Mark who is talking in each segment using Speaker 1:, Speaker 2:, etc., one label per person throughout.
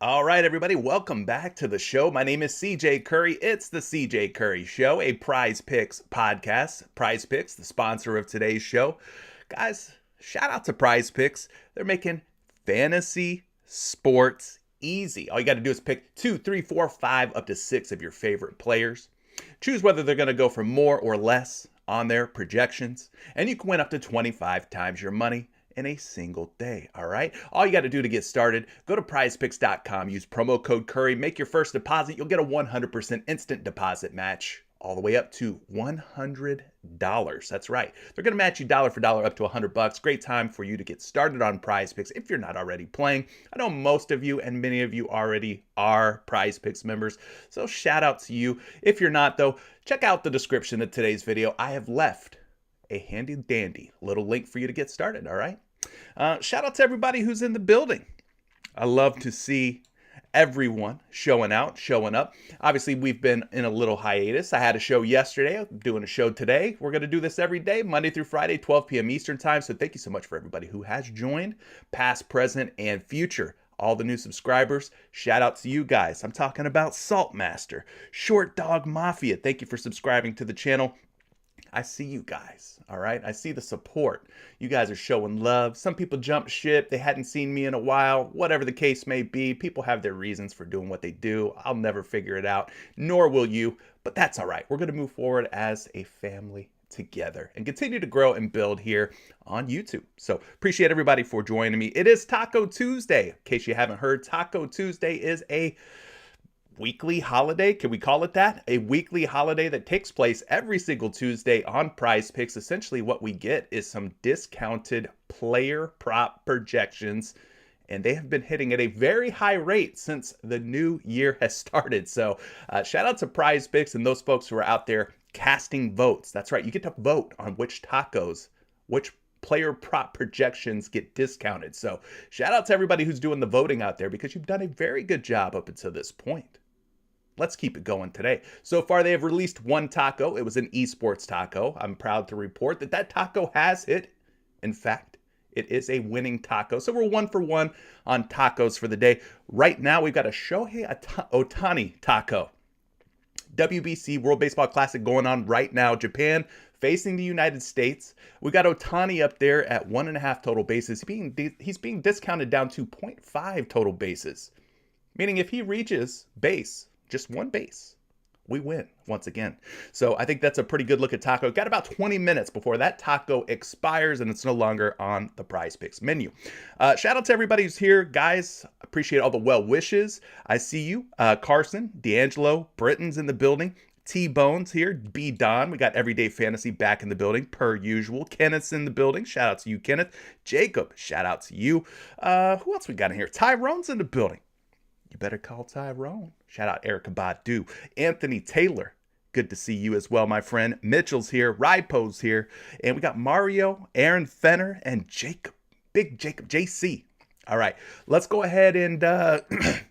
Speaker 1: All right, everybody, welcome back to the show. My name is CJ Curry. It's the CJ Curry Show, a Prize Picks podcast. Prize Picks, the sponsor of today's show. Guys, shout out to Prize Picks. They're making fantasy sports easy. All you got to do is pick 2, 3, 4, 5, up to 6 of your favorite players. Choose whether they're going to go for more or less on their projections, and you can win up to 25 times your money in a single day. All right. All you got to do to get started, go to prizepicks.com, use promo code Curry, make your first deposit. You'll get a 100% instant deposit match all the way up to $100. That's right. They're going to match you dollar for dollar up to $100. Great time for you to get started on PrizePicks if you're not already playing. I know most of you and many of you already are PrizePicks members, so shout out to you. If you're not though, check out the description of today's video. I have left a handy dandy little link for you to get started. All right. Shout out to everybody who's in the building. I love to see everyone showing out, showing up. Obviously, we've been in a little hiatus. I had a show yesterday. I'm doing a show today. We're going to do this every day, Monday through Friday, 12 p.m. Eastern time. So thank you so much for everybody who has joined, past, present, and future. All the new subscribers, shout out to you guys. I'm talking about Saltmaster, Short Dog Mafia. Thank you for subscribing to the channel. I see you guys, all right? I see the support. You guys are showing love. Some people jumped ship. They hadn't seen me in a while. Whatever the case may be, people have their reasons for doing what they do. I'll never figure it out, nor will you, but that's all right. We're going to move forward as a family together and continue to grow and build here on YouTube. So appreciate everybody for joining me. It is Taco Tuesday. In case you haven't heard, Taco Tuesday is a weekly holiday. Can we call it that? A weekly holiday that takes place every single Tuesday on PrizePicks. Essentially what we get is some discounted player prop projections, and they have been hitting at a very high rate since the new year has started. So shout out to PrizePicks and those folks who are out there casting votes. That's right. You get to vote on which tacos, which player prop projections get discounted. So shout out to everybody who's doing the voting out there, because you've done a very good job up until this point. Let's keep it going today. So far, they have released one taco. It was an esports taco. I'm proud to report that taco has hit. In fact, it is a winning taco. So we're 1 for 1 on tacos for the day. Right now, we've got a Shohei Ohtani taco. WBC, World Baseball Classic, going on right now. Japan facing the United States. We got Ohtani up there at 1.5 total bases. He's being discounted down to 0.5 total bases, meaning if he reaches base, just one base, we win once again. So I think that's a pretty good look at taco. Got about 20 minutes before that taco expires and it's no longer on the PrizePicks menu. Shout out to everybody who's here. Guys, appreciate all the well wishes. I see you. Carson, D'Angelo, Britton's in the building. T-Bones here. B. Don. We got Everyday Fantasy back in the building per usual. Kenneth's in the building. Shout out to you, Kenneth. Jacob, shout out to you. Who else we got in here? Tyrone's in the building. You better call Tyrone. Shout out Erica Badu. Anthony Taylor, good to see you as well, my friend. Mitchell's here. Ripo's here. And we got Mario, Aaron Fenner, and Jacob. Big Jacob, JC. All right, let's go ahead and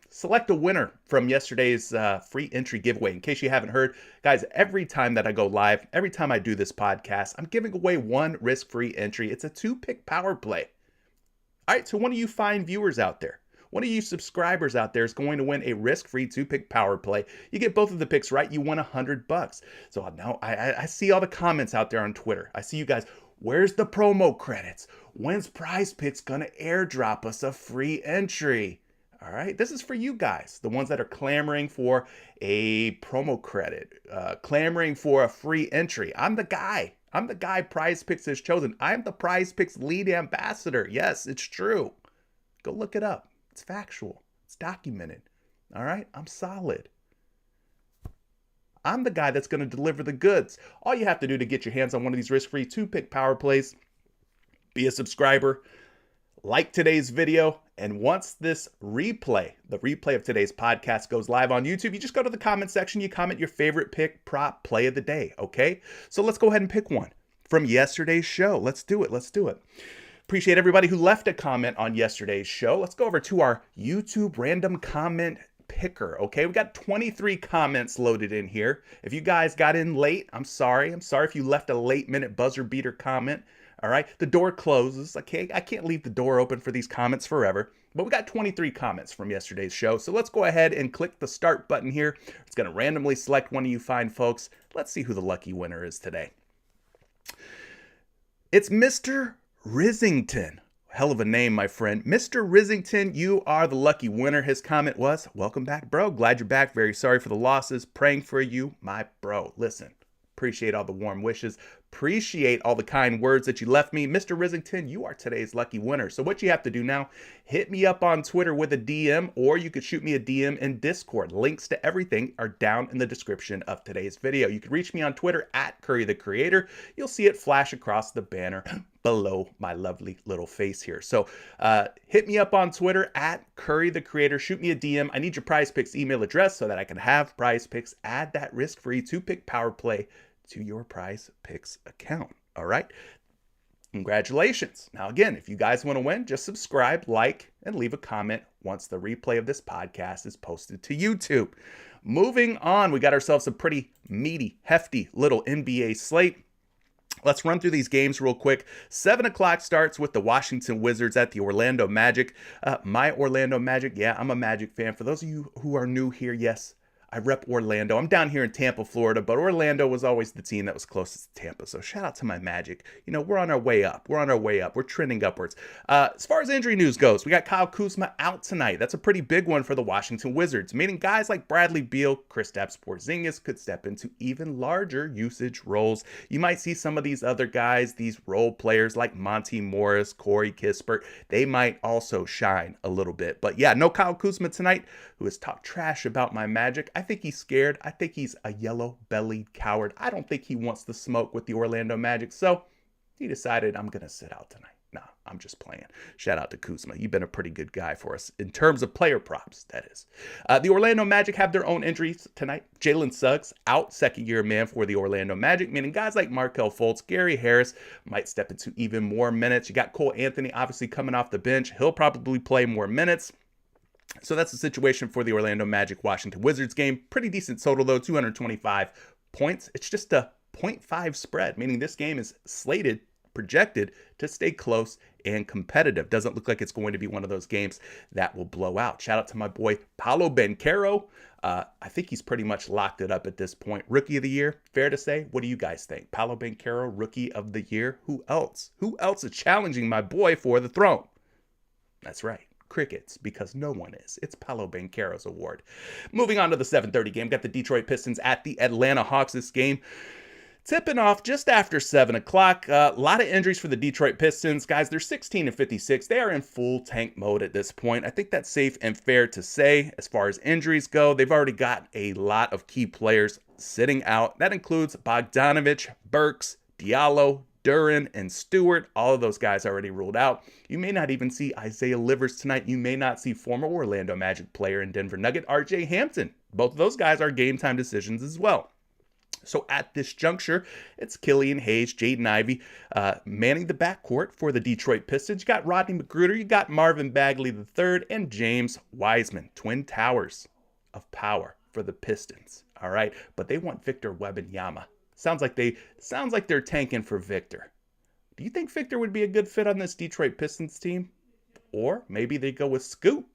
Speaker 1: select a winner from yesterday's free entry giveaway. In case you haven't heard, guys, every time that I go live, every time I do this podcast, I'm giving away one risk-free entry. It's a 2-pick power play. All right, so one of you fine viewers out there, one of you subscribers out there is going to win a risk-free 2-pick power play. You get both of the picks right, you win $100. So now I see all the comments out there on Twitter. I see you guys. Where's the promo credits? When's PrizePicks gonna airdrop us a free entry? All right, this is for you guys, the ones that are clamoring for a promo credit, clamoring for a free entry. I'm the guy. I'm the guy PrizePicks has chosen. I'm the PrizePicks lead ambassador. Yes, it's true. Go look it up. It's factual. It's documented. All right? I'm solid. I'm the guy that's going to deliver the goods. All you have to do to get your hands on one of these risk-free 2-pick power plays, be a subscriber, like today's video, and once this replay, the replay of today's podcast goes live on YouTube, you just go to the comment section, you comment your favorite pick, prop, play of the day, okay? So let's go ahead and pick one from yesterday's show. Let's do it. Let's do it. Appreciate everybody who left a comment on yesterday's show. Let's go over to our YouTube random comment picker. Okay, we got 23 comments loaded in here. If you guys got in late, I'm sorry. I'm sorry if you left a late minute buzzer beater comment. All right, the door closes. Okay, I can't leave the door open for these comments forever. But we got 23 comments from yesterday's show. So let's go ahead and click the start button here. It's going to randomly select one of you fine folks. Let's see who the lucky winner is today. It's Mr. Risington. Hell of a name, my friend. Mr. Risington, you are the lucky winner. His comment was, welcome back, bro. Glad you're back. Very sorry for the losses. Praying for you, my bro. Listen, appreciate all the warm wishes. Appreciate all the kind words that you left me. Mr. Risington, you are today's lucky winner. So what you have to do now, hit me up on Twitter with a DM, or you could shoot me a DM in Discord. Links to everything are down in the description of today's video. You can reach me on Twitter at Curry the Creator. You'll see it flash across the banner below my lovely little face here. So hit me up on Twitter at Curry the Creator. Shoot me a DM. I need your PrizePicks email address so that I can have PrizePicks add that risk-free 2-pick power play to your PrizePicks account. All right. Congratulations. Now, again, if you guys want to win, just subscribe, like, and leave a comment once the replay of this podcast is posted to YouTube. Moving on, we got ourselves a pretty meaty, hefty little NBA slate. Let's run through these games real quick. 7 o'clock starts with the Washington Wizards at the Orlando Magic. My Orlando Magic, yeah, I'm a Magic fan. For those of you who are new here, yes, I rep Orlando. I'm down here in Tampa, Florida, but Orlando was always the team that was closest to Tampa. So shout out to my Magic. You know, we're on our way up. We're trending upwards. As far as injury news goes, we got Kyle Kuzma out tonight. That's a pretty big one for the Washington Wizards, meaning guys like Bradley Beal, Kristaps Porzingis could step into even larger usage roles. You might see some of these other guys, these role players like Monty Morris, Corey Kispert, they might also shine a little bit. But yeah, no Kyle Kuzma tonight, who has talked trash about my Magic. I think he's scared. I think he's a yellow-bellied coward. I don't think he wants the smoke with the Orlando Magic, so he decided I'm going to sit out tonight. Nah, I'm just playing. Shout out to Kuzma. You've been a pretty good guy for us in terms of player props, that is. The Orlando Magic have their own injuries tonight. Jalen Suggs out, second-year man for the Orlando Magic, meaning guys like Markelle Fultz, Gary Harris might step into even more minutes. You got Cole Anthony obviously coming off the bench. He'll probably play more minutes. So that's the situation for the Orlando Magic Washington Wizards game. Pretty decent total though, 225 points. It's just a 0.5 spread, meaning this game is projected to stay close and competitive. Doesn't look like it's going to be one of those games that will blow out. Shout out to my boy Paolo Banchero. I think he's pretty much locked it up at this point. Rookie of the year, fair to say. What do you guys think? Paolo Banchero, rookie of the year. Who else? Who else is challenging my boy for the throne? That's right. Crickets, because no one is. It's Paolo Banchero's award. Moving on to the 7:30 game, got the Detroit Pistons at the Atlanta Hawks. This game tipping off just after 7 o'clock. A lot of injuries for the Detroit Pistons. Guys, they're 16-56. They are in full tank mode at this point. I think that's safe and fair to say. As far as injuries go, they've already got a lot of key players sitting out. That includes Bogdanovich, Burks, Diallo, Duran, and Stewart. All of those guys already ruled out. You may not even see Isaiah Livers tonight. You may not see former Orlando Magic player and Denver Nugget RJ Hampton. Both of those guys are game time decisions as well. So at this juncture, it's Killian Hayes, Jaden Ivey manning the backcourt for the Detroit Pistons. You got Rodney McGruder, you got Marvin Bagley III, and James Wiseman. Twin towers of power for the Pistons. All right, but they want Victor Wembanyama. Sounds like they're tanking for Victor. Do you think Victor would be a good fit on this Detroit Pistons team? Or maybe they go with Scoot.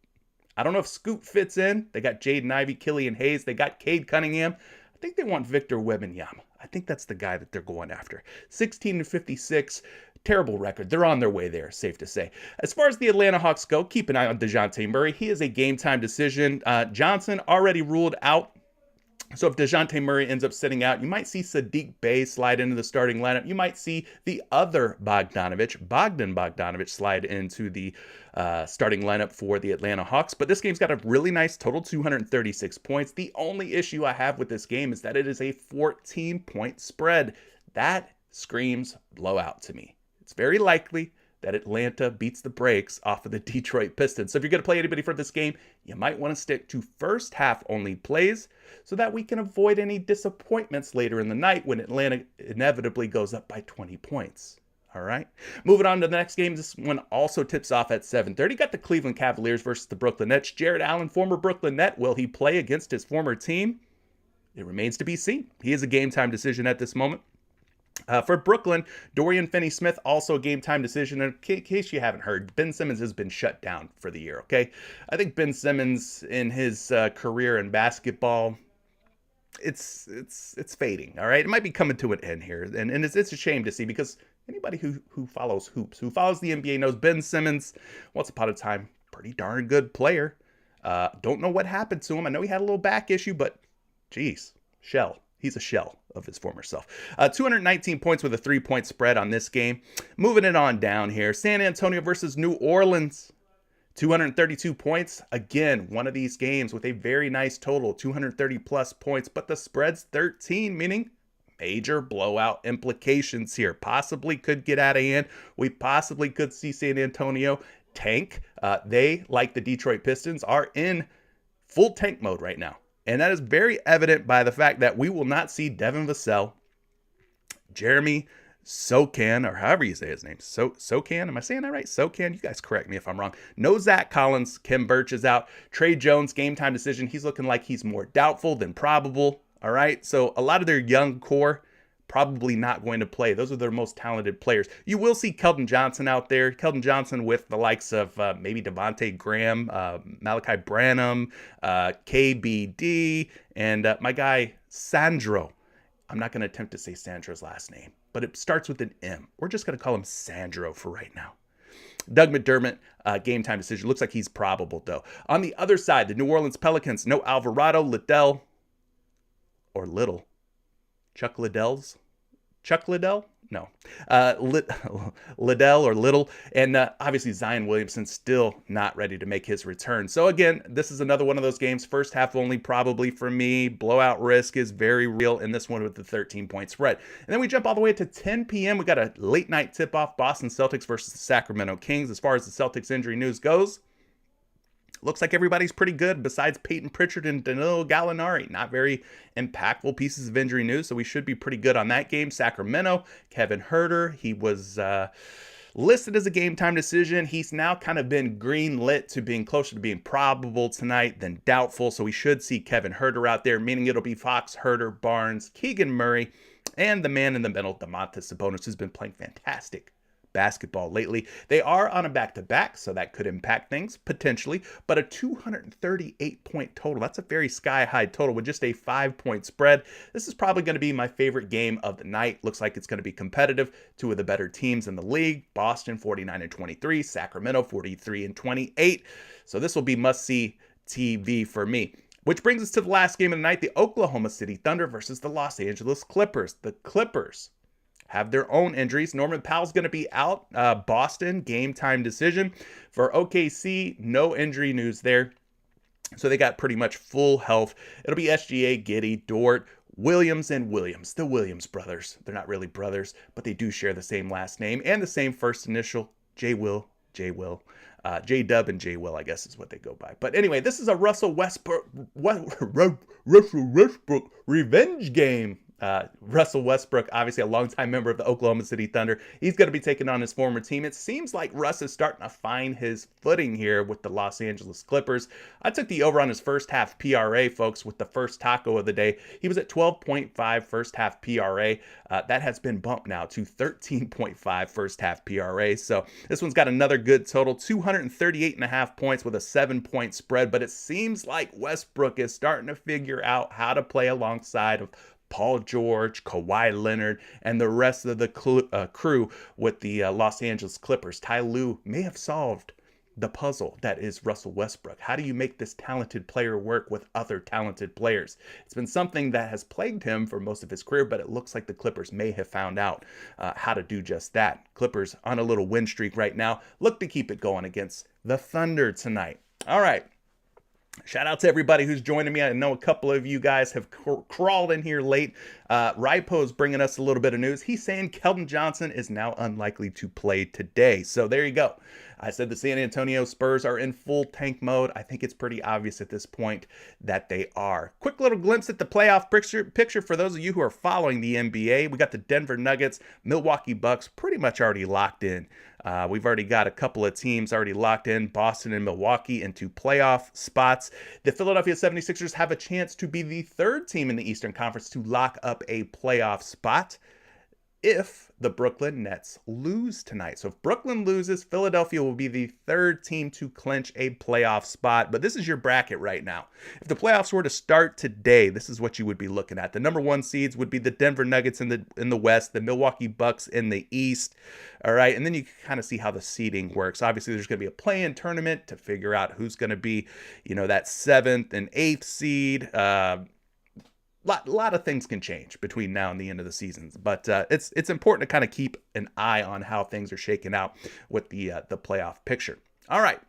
Speaker 1: I don't know if Scoot fits in. They got Jaden Ivey, Killian Hayes. They got Cade Cunningham. I think they want Victor Wembanyama. I think that's the guy that they're going after. 16-56. Terrible record. They're on their way there, safe to say. As far as the Atlanta Hawks go, keep an eye on DeJounte Murray. He is a game time decision. Johnson already ruled out. So if DeJounte Murray ends up sitting out, you might see Sadiq Bey slide into the starting lineup. You might see the other Bogdan Bogdanovich, slide into the starting lineup for the Atlanta Hawks. But this game's got a really nice total, 236 points. The only issue I have with this game is that it is a 14-point spread. That screams blowout to me. It's very likely that Atlanta beats the brakes off of the Detroit Pistons. So if you're going to play anybody for this game, you might want to stick to first half only plays so that we can avoid any disappointments later in the night when Atlanta inevitably goes up by 20 points. All right. Moving on to the next game. This one also tips off at 7:30. Got the Cleveland Cavaliers versus the Brooklyn Nets. Jared Allen, former Brooklyn Net. Will he play against his former team? It remains to be seen. He is a game time decision at this moment. For Brooklyn, Dorian Finney-Smith, also a game-time decision. In case you haven't heard, Ben Simmons has been shut down for the year, okay? I think Ben Simmons, in his career in basketball, it's fading, all right? It might be coming to an end here, and it's a shame to see because anybody who follows hoops, who follows the NBA knows Ben Simmons, once upon a time, pretty darn good player. Don't know what happened to him. I know he had a little back issue, but geez, shell. He's a shell of his former self. 219 points with a 3-point spread on this game. Moving it on down here. San Antonio versus New Orleans. 232 points. Again, one of these games with a very nice total, 230 plus points, but the spread's 13, meaning major blowout implications here. Possibly could get out of hand. We possibly could see San Antonio tank. They, like the Detroit Pistons, are in full tank mode right now. And that is very evident by the fact that we will not see Devin Vassell, Jeremy Socan, or however you say his name. Socan, am I saying that right? Socan, you guys correct me if I'm wrong. No Zach Collins, Kim Birch is out. Trey Jones, game time decision. He's looking like he's more doubtful than probable. All right, so a lot of their young core probably not going to play. Those are their most talented players. You will see Keldon Johnson out there. Keldon Johnson with the likes of maybe Devontae Graham, Malachi Branham, KBD, and my guy Sandro. I'm not going to attempt to say Sandro's last name, but it starts with an M. We're just going to call him Sandro for right now. Doug McDermott, game time decision. Looks like he's probable, though. On the other side, the New Orleans Pelicans, no Alvarado, Liddell, or Little. Chuck Liddell's? Chuck Liddell? No. Liddell or Little. And obviously Zion Williamson still not ready to make his return. So again, this is another one of those games. First half only probably for me. Blowout risk is very real in this one with the 13-point spread. And then we jump all the way to 10 p.m. We got a late night tip-off. Boston Celtics versus the Sacramento Kings. As far as the Celtics injury news goes, looks like everybody's pretty good besides Peyton Pritchard and Danilo Gallinari. Not very impactful pieces of injury news, so we should be pretty good on that game. Sacramento, Kevin Huerter, he was listed as a game time decision. He's now kind of been green lit to being closer to being probable tonight than doubtful, so we should see Kevin Huerter out there, meaning it'll be Fox, Huerter, Barnes, Keegan Murray, and the man in the middle, Domantas Sabonis, who's been playing fantastic basketball lately. They are on a back-to-back, so that could impact things potentially, but a 238-point total. That's a very sky-high total with just a 5-point spread. This is probably going to be my favorite game of the night. Looks like it's going to be competitive. Two of the better teams in the league, Boston 49-23, Sacramento 43-28. So this will be must-see TV for me. Which brings us to the last game of the night, the Oklahoma City Thunder versus the Los Angeles Clippers. The Clippers have their own injuries. Norman Powell's going to be out. Boston, game time decision. For OKC, no injury news there. So they got pretty much full health. It'll be SGA, Giddey, Dort, Williams, and Williams. The Williams brothers. They're not really brothers, but they do share the same last name and the same first initial. J-Will. J-Dub and J-Will, I guess is what they go by. But anyway, this is a Russell Westbrook revenge game. Russell Westbrook, obviously a longtime member of the Oklahoma City Thunder. He's going to be taking on his former team. It seems like Russ is starting to find his footing here with the Los Angeles Clippers. I took the over on his first half PRA, folks, with the first taco of the day. He was at 12.5 first half PRA. That has been bumped now to 13.5 first half PRA. So this one's got another good total, 238.5 points with a 7-point spread. But it seems like Westbrook is starting to figure out how to play alongside of Paul George, Kawhi Leonard, and the rest of the crew with the Los Angeles Clippers. Ty Lue may have solved the puzzle that is Russell Westbrook. How do you make this talented player work with other talented players? It's been something that has plagued him for most of his career, but it looks like the Clippers may have found out how to do just that. Clippers on a little win streak right now. Look to keep it going against the Thunder tonight. All right. Shout out to everybody who's joining me. I know a couple of you guys have crawled in here late. Ripo's bringing us a little bit of news. He's saying Keldon Johnson is now unlikely to play today. So there you go. I said the San Antonio Spurs are in full tank mode. I think it's pretty obvious at this point that they are. Quick little glimpse at the playoff picture for those of you who are following the NBA. We got the Denver Nuggets, Milwaukee Bucks pretty much already locked in. We've already got a couple of teams already locked in, Boston and Milwaukee, into playoff spots. The Philadelphia 76ers have a chance to be the third team in the Eastern Conference to lock up a playoff spot if the Brooklyn Nets lose tonight. So if Brooklyn loses, Philadelphia will be the third team to clinch a playoff spot. But this is your bracket right now. If the playoffs were to start today, this is what you would be looking at. The number one seeds would be the Denver Nuggets in the West, the Milwaukee Bucks in the East. All right, and then you can kind of see how the seeding works. Obviously, there's going to be a play-in tournament to figure out who's going to be, that 7th and 8th seed. lot of things can change between now and the end of the season, but it's important to kind of keep an eye on how things are shaking out with the playoff picture. All right,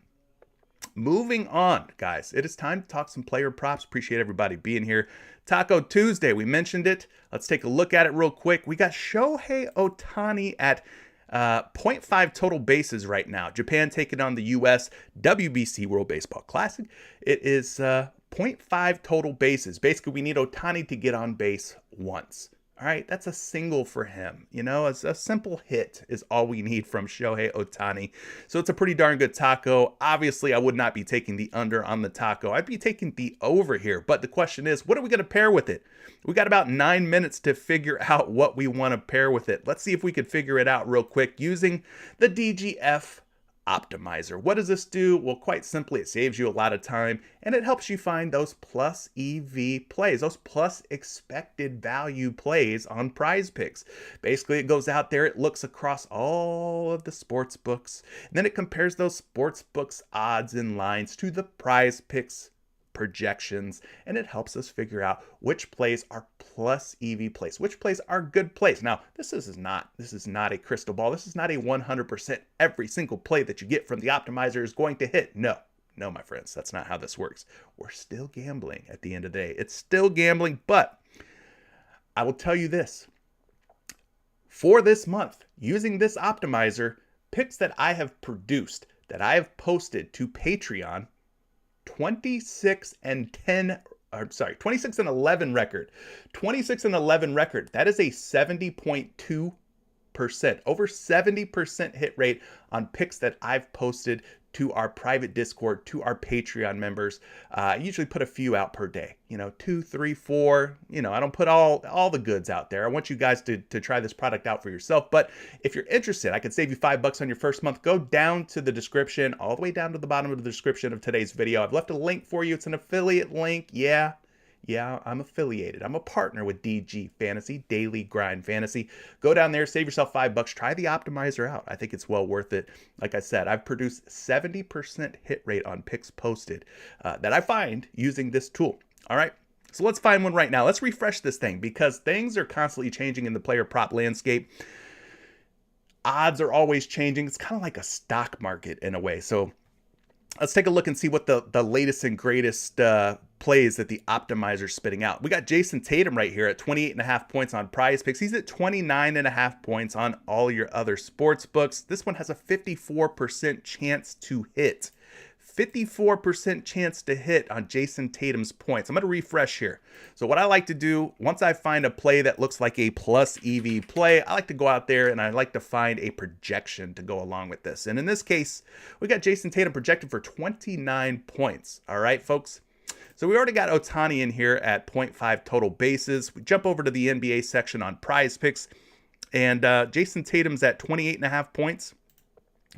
Speaker 1: moving on, guys. It is time to talk some player props. Appreciate everybody being here. Taco Tuesday, we mentioned it. Let's take a look at it real quick. We got Shohei Ohtani at 0.5 total bases right now. Japan taking on the U.S. WBC World Baseball Classic. It is 0.5 total bases. Basically, we need Ohtani to get on base once. All right, that's a single for him. You know, a simple hit is all we need from Shohei Ohtani. So it's a pretty darn good taco. Obviously, I would not be taking the under on the taco. I'd be taking the over here. But the question is, what are we going to pair with it? We got about 9 minutes to figure out what we want to pair with it. Let's see if we could figure it out real quick using the DGF optimizer. What does this do? Well, quite simply, it saves you a lot of time and it helps you find those plus EV plays, those plus expected value plays on PrizePicks. Basically, it goes out there, it looks across all of the sports books, and then it compares those sports books odds and lines to the PrizePicks projections, and it helps us figure out which plays are plus EV plays, which plays are good plays. Now, this is not a crystal ball. This is not a 100% every single play that you get from the optimizer is going to hit. No, my friends, that's not how this works. We're still gambling at the end of the day. It's still gambling, but I will tell you this. For this month, using this optimizer, picks that I have produced, that I have posted to Patreon, 26 and 11 record. 26 and 11 record. That is a 70.2%, over 70% hit rate on picks that I've posted to our private Discord, to our Patreon members. I usually put a few out per day, 2, 3, 4. I don't put all the goods out there. I want you guys to try this product out for yourself. But if you're interested, I could save you $5 on your first month. Go down to the description, all the way down to the bottom of the description of today's video. I've left a link for you. It's an affiliate link. Yeah, I'm affiliated. I'm a partner with DG Fantasy, Daily Grind Fantasy. Go down there, save yourself $5. Try the optimizer out. I think it's well worth it. Like I said, I've produced 70% hit rate on picks posted that I find using this tool. All right, so let's find one right now. Let's refresh this thing because things are constantly changing in the player prop landscape. Odds are always changing. It's kind of like a stock market in a way. So let's take a look and see what the latest and greatest plays that the optimizer's spitting out. We got Jason Tatum right here at 28.5 points on PrizePicks. He's at 29.5 points on all your other sports books. This one has a 54% chance to hit. 54% chance to hit on Jason Tatum's points. I'm going to refresh here. So what I like to do, once I find a play that looks like a plus EV play, I like to go out there and I like to find a projection to go along with this. And in this case, we got Jason Tatum projected for 29 points. All right, folks. So we already got Ohtani in here at 0.5 total bases. We jump over to the NBA section on PrizePicks, and Jason Tatum's at 28.5 points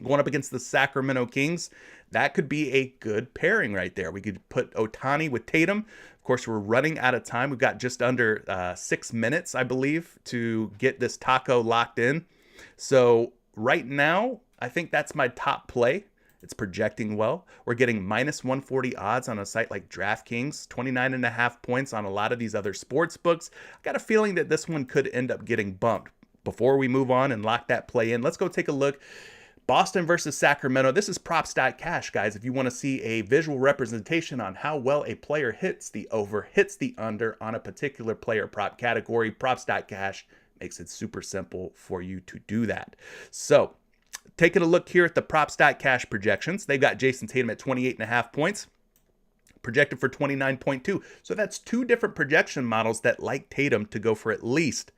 Speaker 1: going up against the Sacramento Kings. That could be a good pairing right there. We could put Ohtani with Tatum. Of course, we're running out of time. We've got just under 6 minutes, I believe, to get this taco locked in. So right now, I think that's my top play. It's projecting well. We're getting minus 140 odds on a site like DraftKings, 29.5 points on a lot of these other sports books. I got a feeling that this one could end up getting bumped. Before we move on and lock that play in, let's go take a look. Boston versus Sacramento. This is props.cash, guys. If you want to see a visual representation on how well a player hits the over, hits the under on a particular player prop category, props.cash makes it super simple for you to do that. So, taking a look here at the props.cash projections, they've got Jason Tatum at 28.5 points, projected for 29.2. So that's two different projection models that like Tatum to go for at least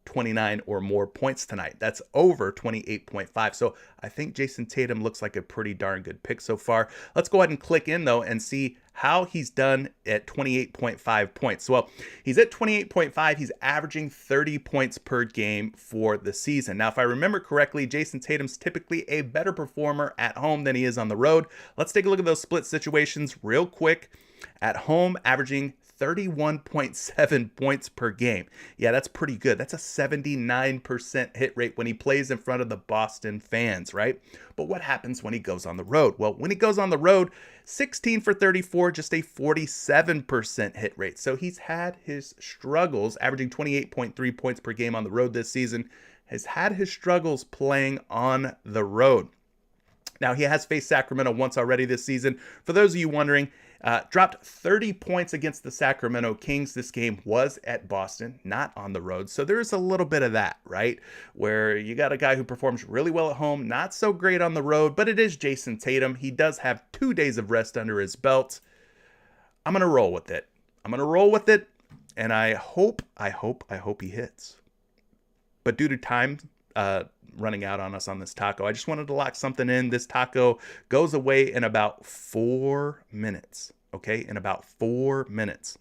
Speaker 1: 29 or more points tonight. That's over 28.5. So I think Jason Tatum looks like a pretty darn good pick so far. Let's go ahead and click in though and see how he's done at 28.5 points. Well, he's at 28.5. He's averaging 30 points per game for the season. Now, if I remember correctly, Jason Tatum's typically a better performer at home than he is on the road. Let's take a look at those split situations real quick. At home, averaging 31.7 points per game. Yeah, that's pretty good. That's a 79% hit rate when he plays in front of the Boston fans, right? But what happens when he goes on the road? Well, when he goes on the road, 16 for 34, just a 47% hit rate. So he's had his struggles, averaging 28.3 points per game on the road this season, has had his struggles playing on the road. Now, he has faced Sacramento once already this season. For those of you wondering, dropped 30 points against the Sacramento Kings. This game was at Boston, not on the road. So there's a little bit of that, right? Where you got a guy who performs really well at home, not so great on the road, but it is Jason Tatum. He does have 2 days of rest under his belt. I'm going to roll with it. And I hope he hits. But due to time running out on us on this taco, I just wanted to lock something in. This taco goes away in about 4 minutes. Okay, in about 4 minutes.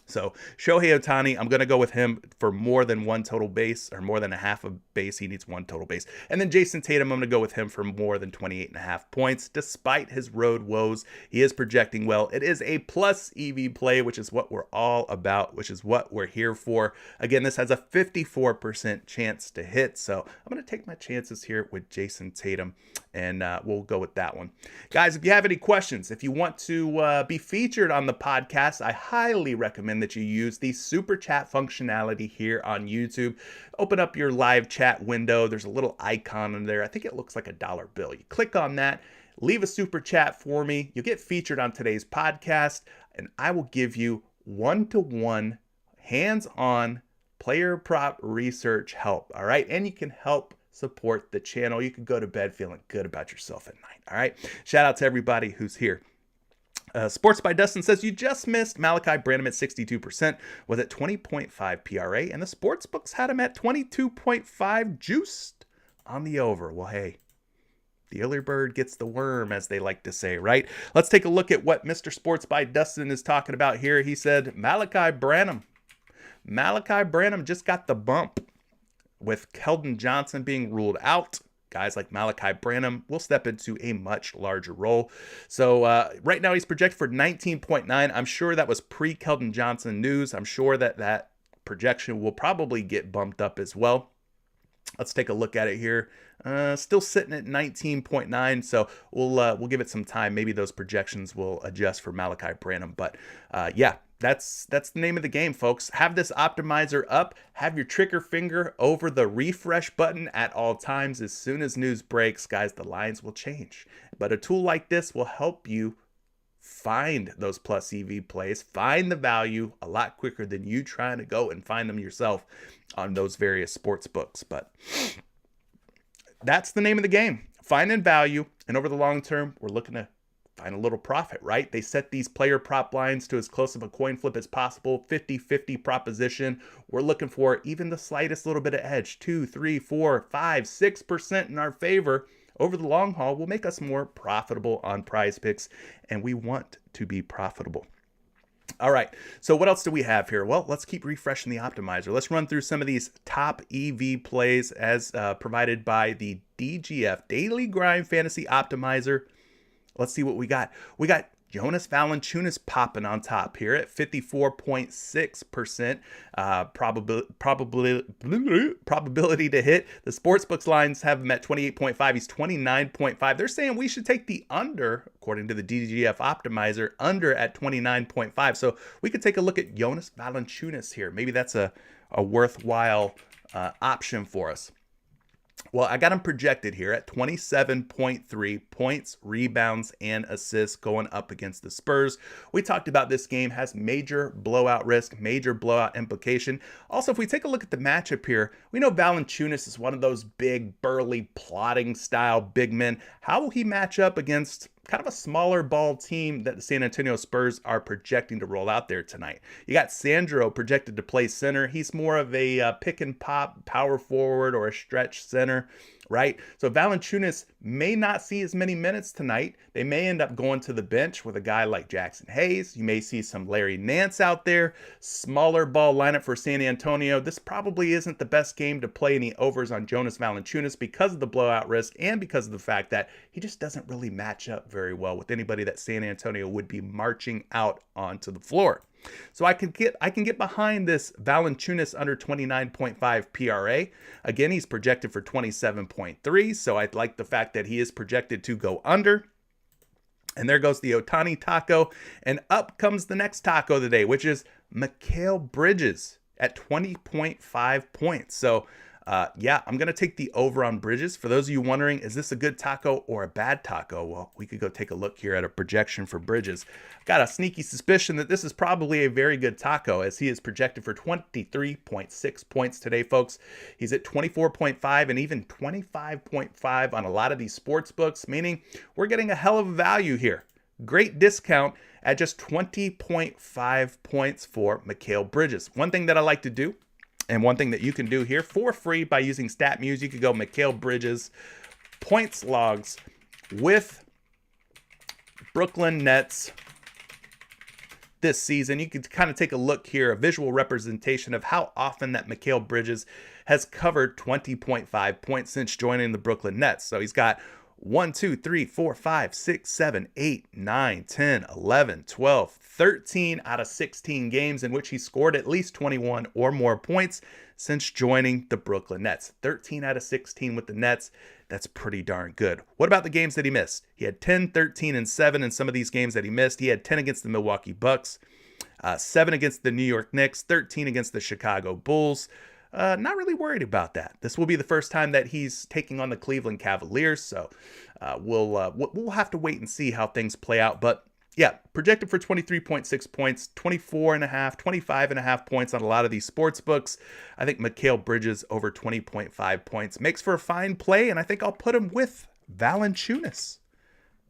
Speaker 1: So Shohei Ohtani, I'm going to go with him for more than one total base, or more than a half a base. He needs one total base. And then Jason Tatum, I'm going to go with him for more than 28.5 points. Despite his road woes, he is projecting well. It is a plus EV play, which is what we're all about, which is what we're here for. Again, this has a 54% chance to hit. So I'm going to take my chances here with Jason Tatum, and we'll go with that one. Guys, if you have any questions, if you want to be featured on the podcast, I highly recommend that you use the super chat functionality here on YouTube. Open up your live chat window. There's a little icon in there. I think it looks like a dollar bill. You click on that, leave a super chat for me. You'll get featured on today's podcast, and I will give you one-to-one, hands-on player prop research help. All right, and you can help support the channel. You can go to bed feeling good about yourself at night. All right, shout out to everybody who's here. Sports by Dustin says, you just missed Malachi Branham at 62%, was at 20.5 PRA, and the sportsbooks had him at 22.5 juiced on the over. Well, hey, the early bird gets the worm, as they like to say, right? Let's take a look at what Mr. Sports by Dustin is talking about here. He said, Malachi Branham just got the bump with Keldon Johnson being ruled out. Guys like Malachi Branham will step into a much larger role. So right now he's projected for 19.9. I'm sure that was pre-Keldon Johnson news. I'm sure that projection will probably get bumped up as well. Let's take a look at it here. Still sitting at 19.9, so we'll give it some time. Maybe those projections will adjust for Malachi Branham. But yeah, that's the name of the game, folks. Have this optimizer up. Have your trigger finger over the refresh button at all times. As soon as news breaks, guys, the lines will change. But a tool like this will help you find those plus EV plays, find the value a lot quicker than you trying to go and find them yourself on those various sports books. But that's the name of the game, finding value. And over the long term, we're looking to find a little profit, right? They set these player prop lines to as close of a coin flip as possible, 50-50 proposition. We're looking for even the slightest little bit of edge, 2, 3, 4, 5, 6% in our favor. Over the long haul will make us more profitable on PrizePicks, and we want to be profitable. All right, so what else do we have here? Well, let's keep refreshing the optimizer. Let's run through some of these top EV plays as provided by the DGF, Daily Grind Fantasy Optimizer. Let's see what we got. We got Jonas Valanciunas popping on top here at 54.6% probability to hit. The sportsbooks lines have him at 28.5. He's 29.5. They're saying we should take the under, according to the DGF optimizer, under at 29.5. So we could take a look at Jonas Valanciunas here. Maybe that's a worthwhile option for us. Well, I got him projected here at 27.3 points, rebounds, and assists going up against the Spurs. We talked about this game has major blowout risk, major blowout implication. Also, if we take a look at the matchup here, we know Valanciunas is one of those big, burly, plotting style big men. How will he match up against kind of a smaller ball team that the San Antonio Spurs are projecting to roll out there tonight? You got Sandro projected to play center. He's more of a pick and pop power forward or a stretch center, right? So Valanciunas may not see as many minutes tonight. They may end up going to the bench with a guy like Jackson Hayes. You may see some Larry Nance out there. Smaller ball lineup for San Antonio. This probably isn't the best game to play any overs on Jonas Valanciunas because of the blowout risk and because of the fact that he just doesn't really match up very well with anybody that San Antonio would be marching out onto the floor. So I can get behind this Valanciunas under 29.5 PRA. Again, he's projected for 27.3, so I'd like the fact that he is projected to go under. And there goes the Ohtani taco. And up comes the next taco of the day, which is Mikal Bridges at 20.5 points. So yeah, I'm going to take the over on Bridges. For those of you wondering, is this a good taco or a bad taco? Well, we could go take a look here at a projection for Bridges. Got a sneaky suspicion that this is probably a very good taco, as he is projected for 23.6 points today, folks. He's at 24.5 and even 25.5 on a lot of these sports books, meaning we're getting a hell of a value here. Great discount at just 20.5 points for Mikal Bridges. One thing that I like to do, and one thing that you can do here for free by using StatMuse, you could go Mikal Bridges points logs with Brooklyn Nets this season. You could kind of take a look here, a visual representation of how often that Mikal Bridges has covered 20.5 points since joining the Brooklyn Nets. So he's got 1, 2, 3, 4, 5, 6, 7, 8, 9, 10, 11, 12, 13 out of 16 games in which he scored at least 21 or more points since joining the Brooklyn Nets. 13 out of 16 with the Nets. That's pretty darn good. What about the games that he missed? He had 10, 13, and 7 in some of these games that he missed. He had 10 against the Milwaukee Bucks, 7 against the New York Knicks, 13 against the Chicago Bulls. Not really worried about that. This will be the first time that he's taking on the Cleveland Cavaliers, so we'll have to wait and see how things play out. But yeah, projected for 23.6 points, 24.5, 25.5 points on a lot of these sports books. I think Mikal Bridges over 20.5 points makes for a fine play, and I think I'll put him with Valanciunas.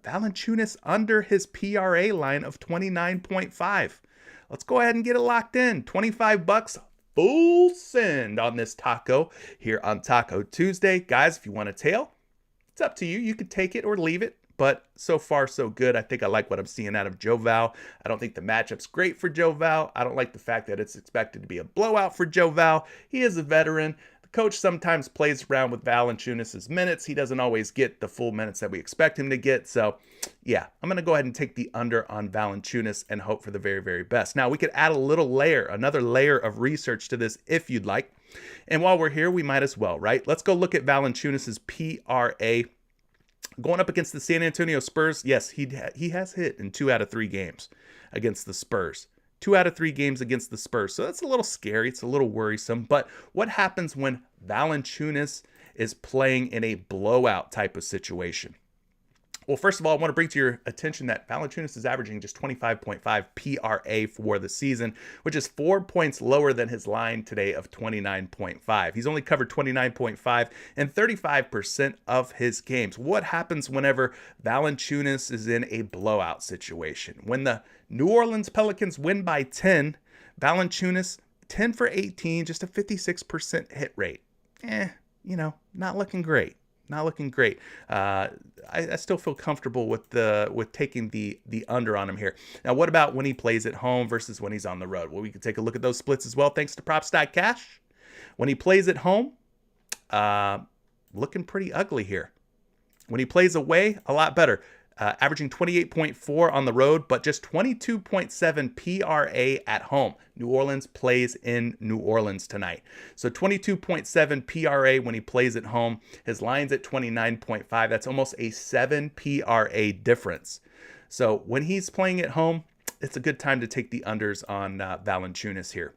Speaker 1: Valanciunas under his PRA line of 29.5. Let's go ahead and get it locked in. $25. Full send on this taco here on Taco Tuesday. Guys, if you want a tail, it's up to you. You could take it or leave it, but so far so good. I think I like what I'm seeing out of Joe Val. I don't think the matchup's great for Joe Val. I don't like the fact that it's expected to be a blowout for Joe Val. He is a veteran. Coach sometimes plays around with Valanciunas' minutes. He doesn't always get the full minutes that we expect him to get. So, yeah, I'm going to go ahead and take the under on Valanciunas and hope for the very, very best. Now, we could add another layer of research to this if you'd like. And while we're here, we might as well, right? Let's go look at Valanciunas' PRA. Going up against the San Antonio Spurs, yes, he has hit in 2 out of 3 games against the Spurs. 2 out of 3 games against the Spurs. So that's a little scary. It's a little worrisome. But what happens when Valanciunas is playing in a blowout type of situation? Well, first of all, I want to bring to your attention that Valanciunas is averaging just 25.5 PRA for the season, which is 4 points lower than his line today of 29.5. He's only covered 29.5 in 35% of his games. What happens whenever Valanciunas is in a blowout situation? When the New Orleans Pelicans win by 10, Valanciunas 10 for 18, just a 56% hit rate. Not looking great. Not looking great. I still feel comfortable with taking the under on him here. Now, what about when he plays at home versus when he's on the road? Well, we can take a look at those splits as well, thanks to Props.Cash. When he plays at home, looking pretty ugly here. When he plays away, a lot better. Averaging 28.4 on the road, but just 22.7 PRA at home. New Orleans plays in New Orleans tonight. So 22.7 PRA when he plays at home. His line's at 29.5. That's almost a 7 PRA difference. So when he's playing at home, it's a good time to take the unders on Valanciunas here.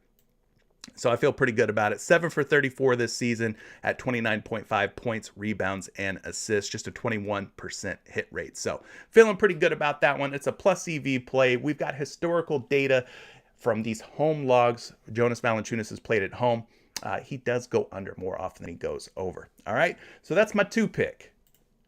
Speaker 1: So I feel pretty good about it. 7 for 34 this season at 29.5 points, rebounds, and assists. Just a 21% hit rate. So feeling pretty good about that one. It's a plus EV play. We've got historical data from these home logs. Jonas Valanciunas has played at home. He does go under more often than he goes over. All right. So that's my 2 pick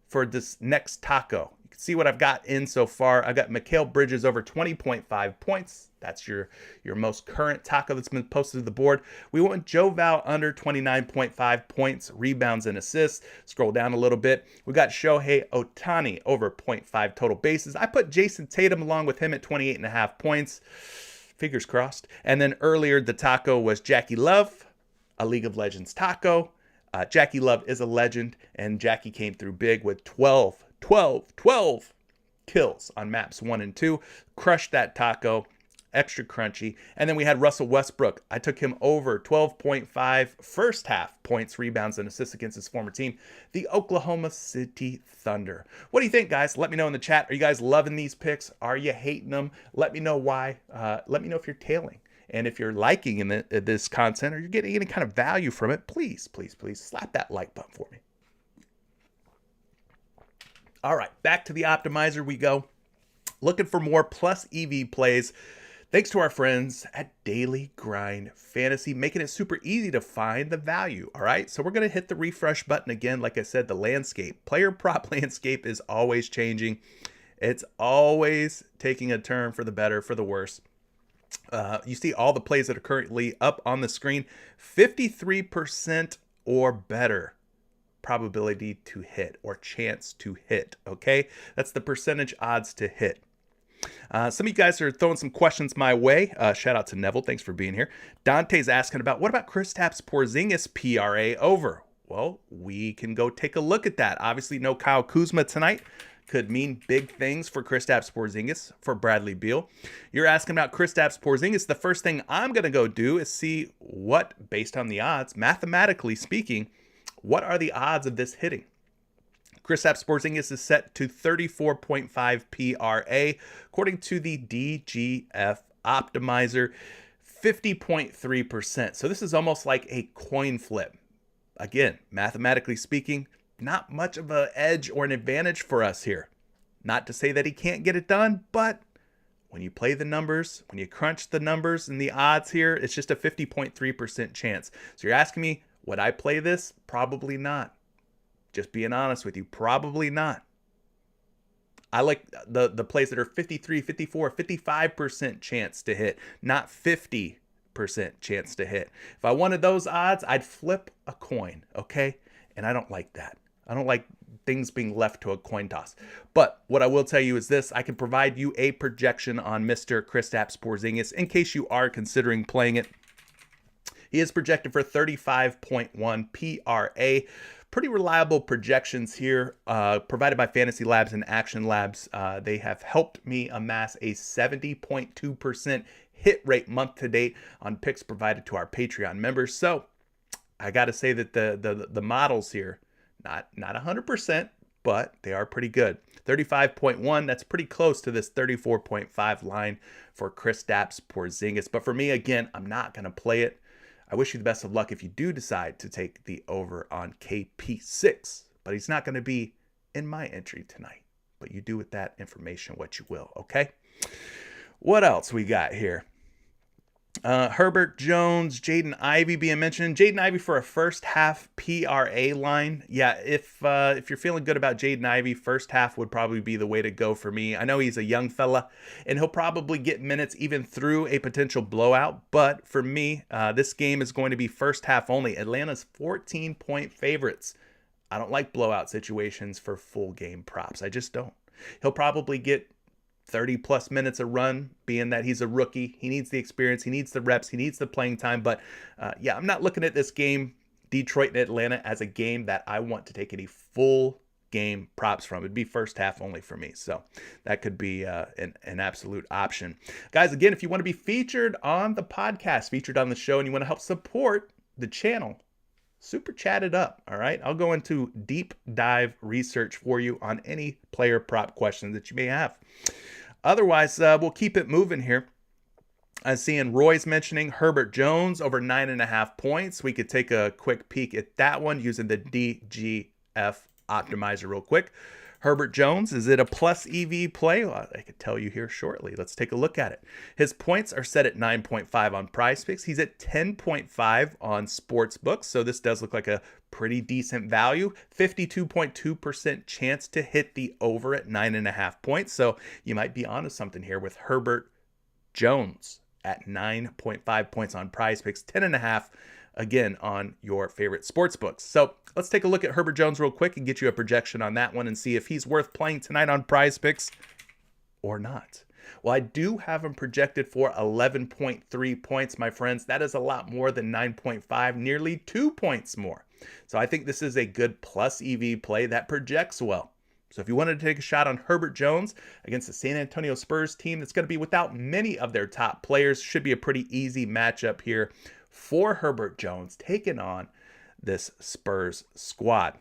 Speaker 1: for this next taco. You can see what I've got in so far. I've got Mikal Bridges over 20.5 points. That's your most current taco that's been posted to the board. We want Joe Val under 29.5 points, rebounds, and assists. Scroll down a little bit. We got Shohei Ohtani over 0.5 total bases. I put Jason Tatum along with him at 28.5 points. Fingers crossed. And then earlier, the taco was Jackie Love, a League of Legends taco. Jackie Love is a legend, and Jackie came through big with 12 kills on maps 1 and 2. Crushed that taco. Extra crunchy. And then we had Russell Westbrook. I took him over 12.5 first half points, rebounds, and assists against his former team, the Oklahoma City Thunder. What do you think, guys? Let me know in the chat. Are you guys loving these picks? Are you hating them? Let me know why. Let me know if you're tailing. And if you're liking this content or you're getting any kind of value from it, please, please, please slap that like button for me. All right, back to the optimizer we go. Looking for more plus EV plays. Thanks to our friends at Daily Grind Fantasy, making it super easy to find the value, all right? So we're going to hit the refresh button again. Like I said, the landscape, player prop landscape is always changing. It's always taking a turn for the better, for the worse. You see all the plays that are currently up on the screen, 53% or better probability to hit or chance to hit, okay? That's the percentage odds to hit. Some of you guys are throwing some questions my way. Shout out to Neville. Thanks for being here. Dante's asking about, what about Kristaps Porzingis PRA over? Well, we can go take a look at that. Obviously, no Kyle Kuzma tonight. Could mean big things for Kristaps Porzingis, for Bradley Beal. You're asking about Kristaps Porzingis. The first thing I'm going to go do is see what, based on the odds, mathematically speaking, what are the odds of this hitting? Kristaps Porzingis is set to 34.5 PRA, according to the DGF optimizer, 50.3%. So this is almost like a coin flip. Again, mathematically speaking, not much of an edge or an advantage for us here. Not to say that he can't get it done, but when you play the numbers, when you crunch the numbers and the odds here, it's just a 50.3% chance. So you're asking me, would I play this? Probably not. Just being honest with you, probably not. I like the plays that are 53, 54, 55% chance to hit, not 50% chance to hit. If I wanted those odds, I'd flip a coin, okay? And I don't like that. I don't like things being left to a coin toss. But what I will tell you is this: I can provide you a projection on Mr. Kristaps Porzingis in case you are considering playing it. He is projected for 35.1 PRA. Pretty reliable projections here, provided by Fantasy Labs and Action Labs. They have helped me amass a 70.2% hit rate month to date on picks provided to our Patreon members. So I got to say that the models here, not 100%, but they are pretty good. 35.1, that's pretty close to this 34.5 line for Kristaps Porzingis. But for me, again, I'm not going to play it. I wish you the best of luck if you do decide to take the over on KP6, but he's not going to be in my entry tonight. But you do with that information what you will, okay? What else we got here? Herbert Jones, Jaden Ivey being mentioned. Jaden Ivey for a first half PRA line. Yeah, if you're feeling good about Jaden Ivey, first half would probably be the way to go for me. I know he's a young fella, and he'll probably get minutes even through a potential blowout. But for me, this game is going to be first half only. Atlanta's 14-point favorites. I don't like blowout situations for full game props. I just don't. He'll probably get 30 plus minutes a run, being that he's a rookie. He needs the experience, he needs the reps, he needs the playing time. But yeah, I'm not looking at this game, Detroit and Atlanta, as a game that I want to take any full game props from. It'd be first half only for me. So that could be an absolute option. Guys, again, if you want to be featured on the podcast, featured on the show, and you want to help support the channel, super chat it up, all right? I'll go into deep dive research for you on any player prop questions that you may have. Otherwise, we'll keep it moving here. I'm seeing Roy's mentioning Herbert Jones over 9.5 points. We could take a quick peek at that one using the DGF optimizer real quick. Herbert Jones, is it a plus EV play? Well, I could tell you here shortly. Let's take a look at it. His points are set at 9.5 on PrizePicks. He's at 10.5 on sportsbooks. So this does look like a pretty decent value. 52.2% chance to hit the over at 9.5 points. So you might be onto something here with Herbert Jones at 9.5 points on PrizePicks, 10.5 again on your favorite sports books. So let's take a look at Herbert Jones real quick and get you a projection on that one and see if he's worth playing tonight on PrizePicks or not. Well, I do have him projected for 11.3 points, my friends. That is a lot more than 9.5, nearly 2 points more. So I think this is a good plus EV play that projects well. So if you wanted to take a shot on Herbert Jones against the San Antonio Spurs team that's going to be without many of their top players, should be a pretty easy matchup here for Herbert Jones taking on this Spurs squad.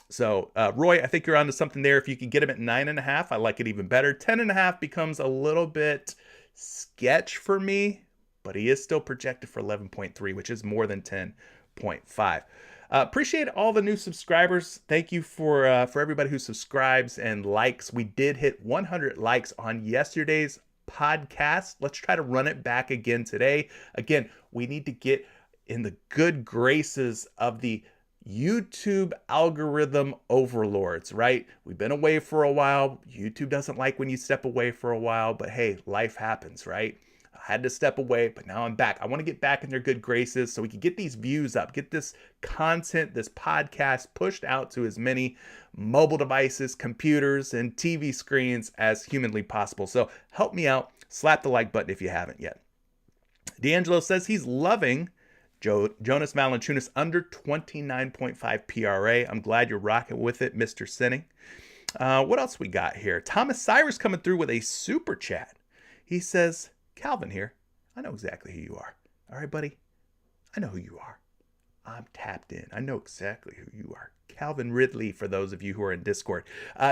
Speaker 1: So, Roy, I think you're onto something there. If you could get him at 9.5, I like it even better. 10.5 becomes a little bit sketch for me, but he is still projected for 11.3, which is more than 10.5. Appreciate all the new subscribers. Thank you for everybody who subscribes and likes. We did hit 100 likes on yesterday's podcast. Let's try to run it back again today. Again, we need to get in the good graces of the YouTube algorithm overlords, right? We've been away for a while. YouTube doesn't like when you step away for a while, but hey, life happens, right? I had to step away, but now I'm back. I want to get back in their good graces so we can get these views up, get this content, this podcast pushed out to as many mobile devices, computers, and TV screens as humanly possible. So help me out. Slap the like button if you haven't yet. D'Angelo says he's loving Jonas Valanciunas under 29.5 PRA. I'm glad you're rocking with it, Mr. Sinning. What else we got here? Thomas Cyrus coming through with a super chat. He says, Calvin here. I know exactly who you are. All right, buddy. I know who you are. I'm tapped in. I know exactly who you are. Calvin Ridley, for those of you who are in Discord.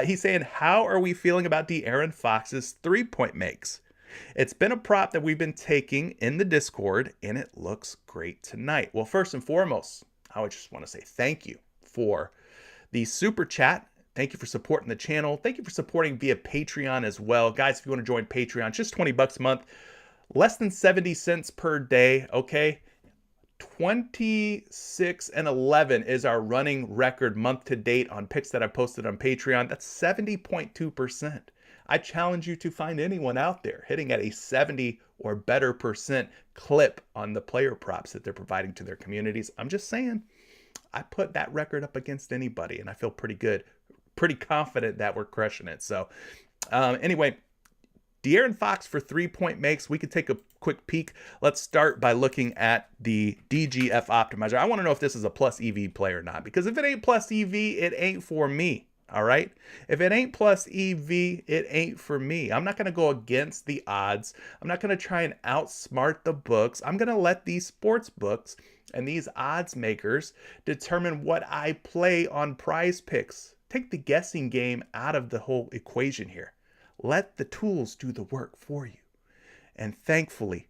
Speaker 1: He's saying, how are we feeling about De'Aaron Fox's three-point makes? It's been a prop that we've been taking in the Discord, and it looks great tonight. Well, first and foremost, I would just want to say thank you for the super chat. Thank you for supporting the channel. Thank you for supporting via Patreon as well. Guys, if you want to join Patreon, it's just $20 a month. Less than 70 cents per day, okay? 26-11 is our running record month to date on picks that I posted on Patreon. That's 70.2%. I challenge you to find anyone out there hitting at a 70 or better percent clip on the player props that they're providing to their communities. I'm just saying, I put that record up against anybody, and I feel pretty good, pretty confident that we're crushing it. So anyway, De'Aaron Fox for three-point makes. We could take a quick peek. Let's start by looking at the DGF optimizer. I want to know if this is a plus EV play or not, because if it ain't plus EV, it ain't for me. All right. If it ain't plus EV, it ain't for me. I'm not going to go against the odds. I'm not going to try and outsmart the books. I'm going to let these sports books and these odds makers determine what I play on PrizePicks. Take the guessing game out of the whole equation here. Let the tools do the work for you. And thankfully,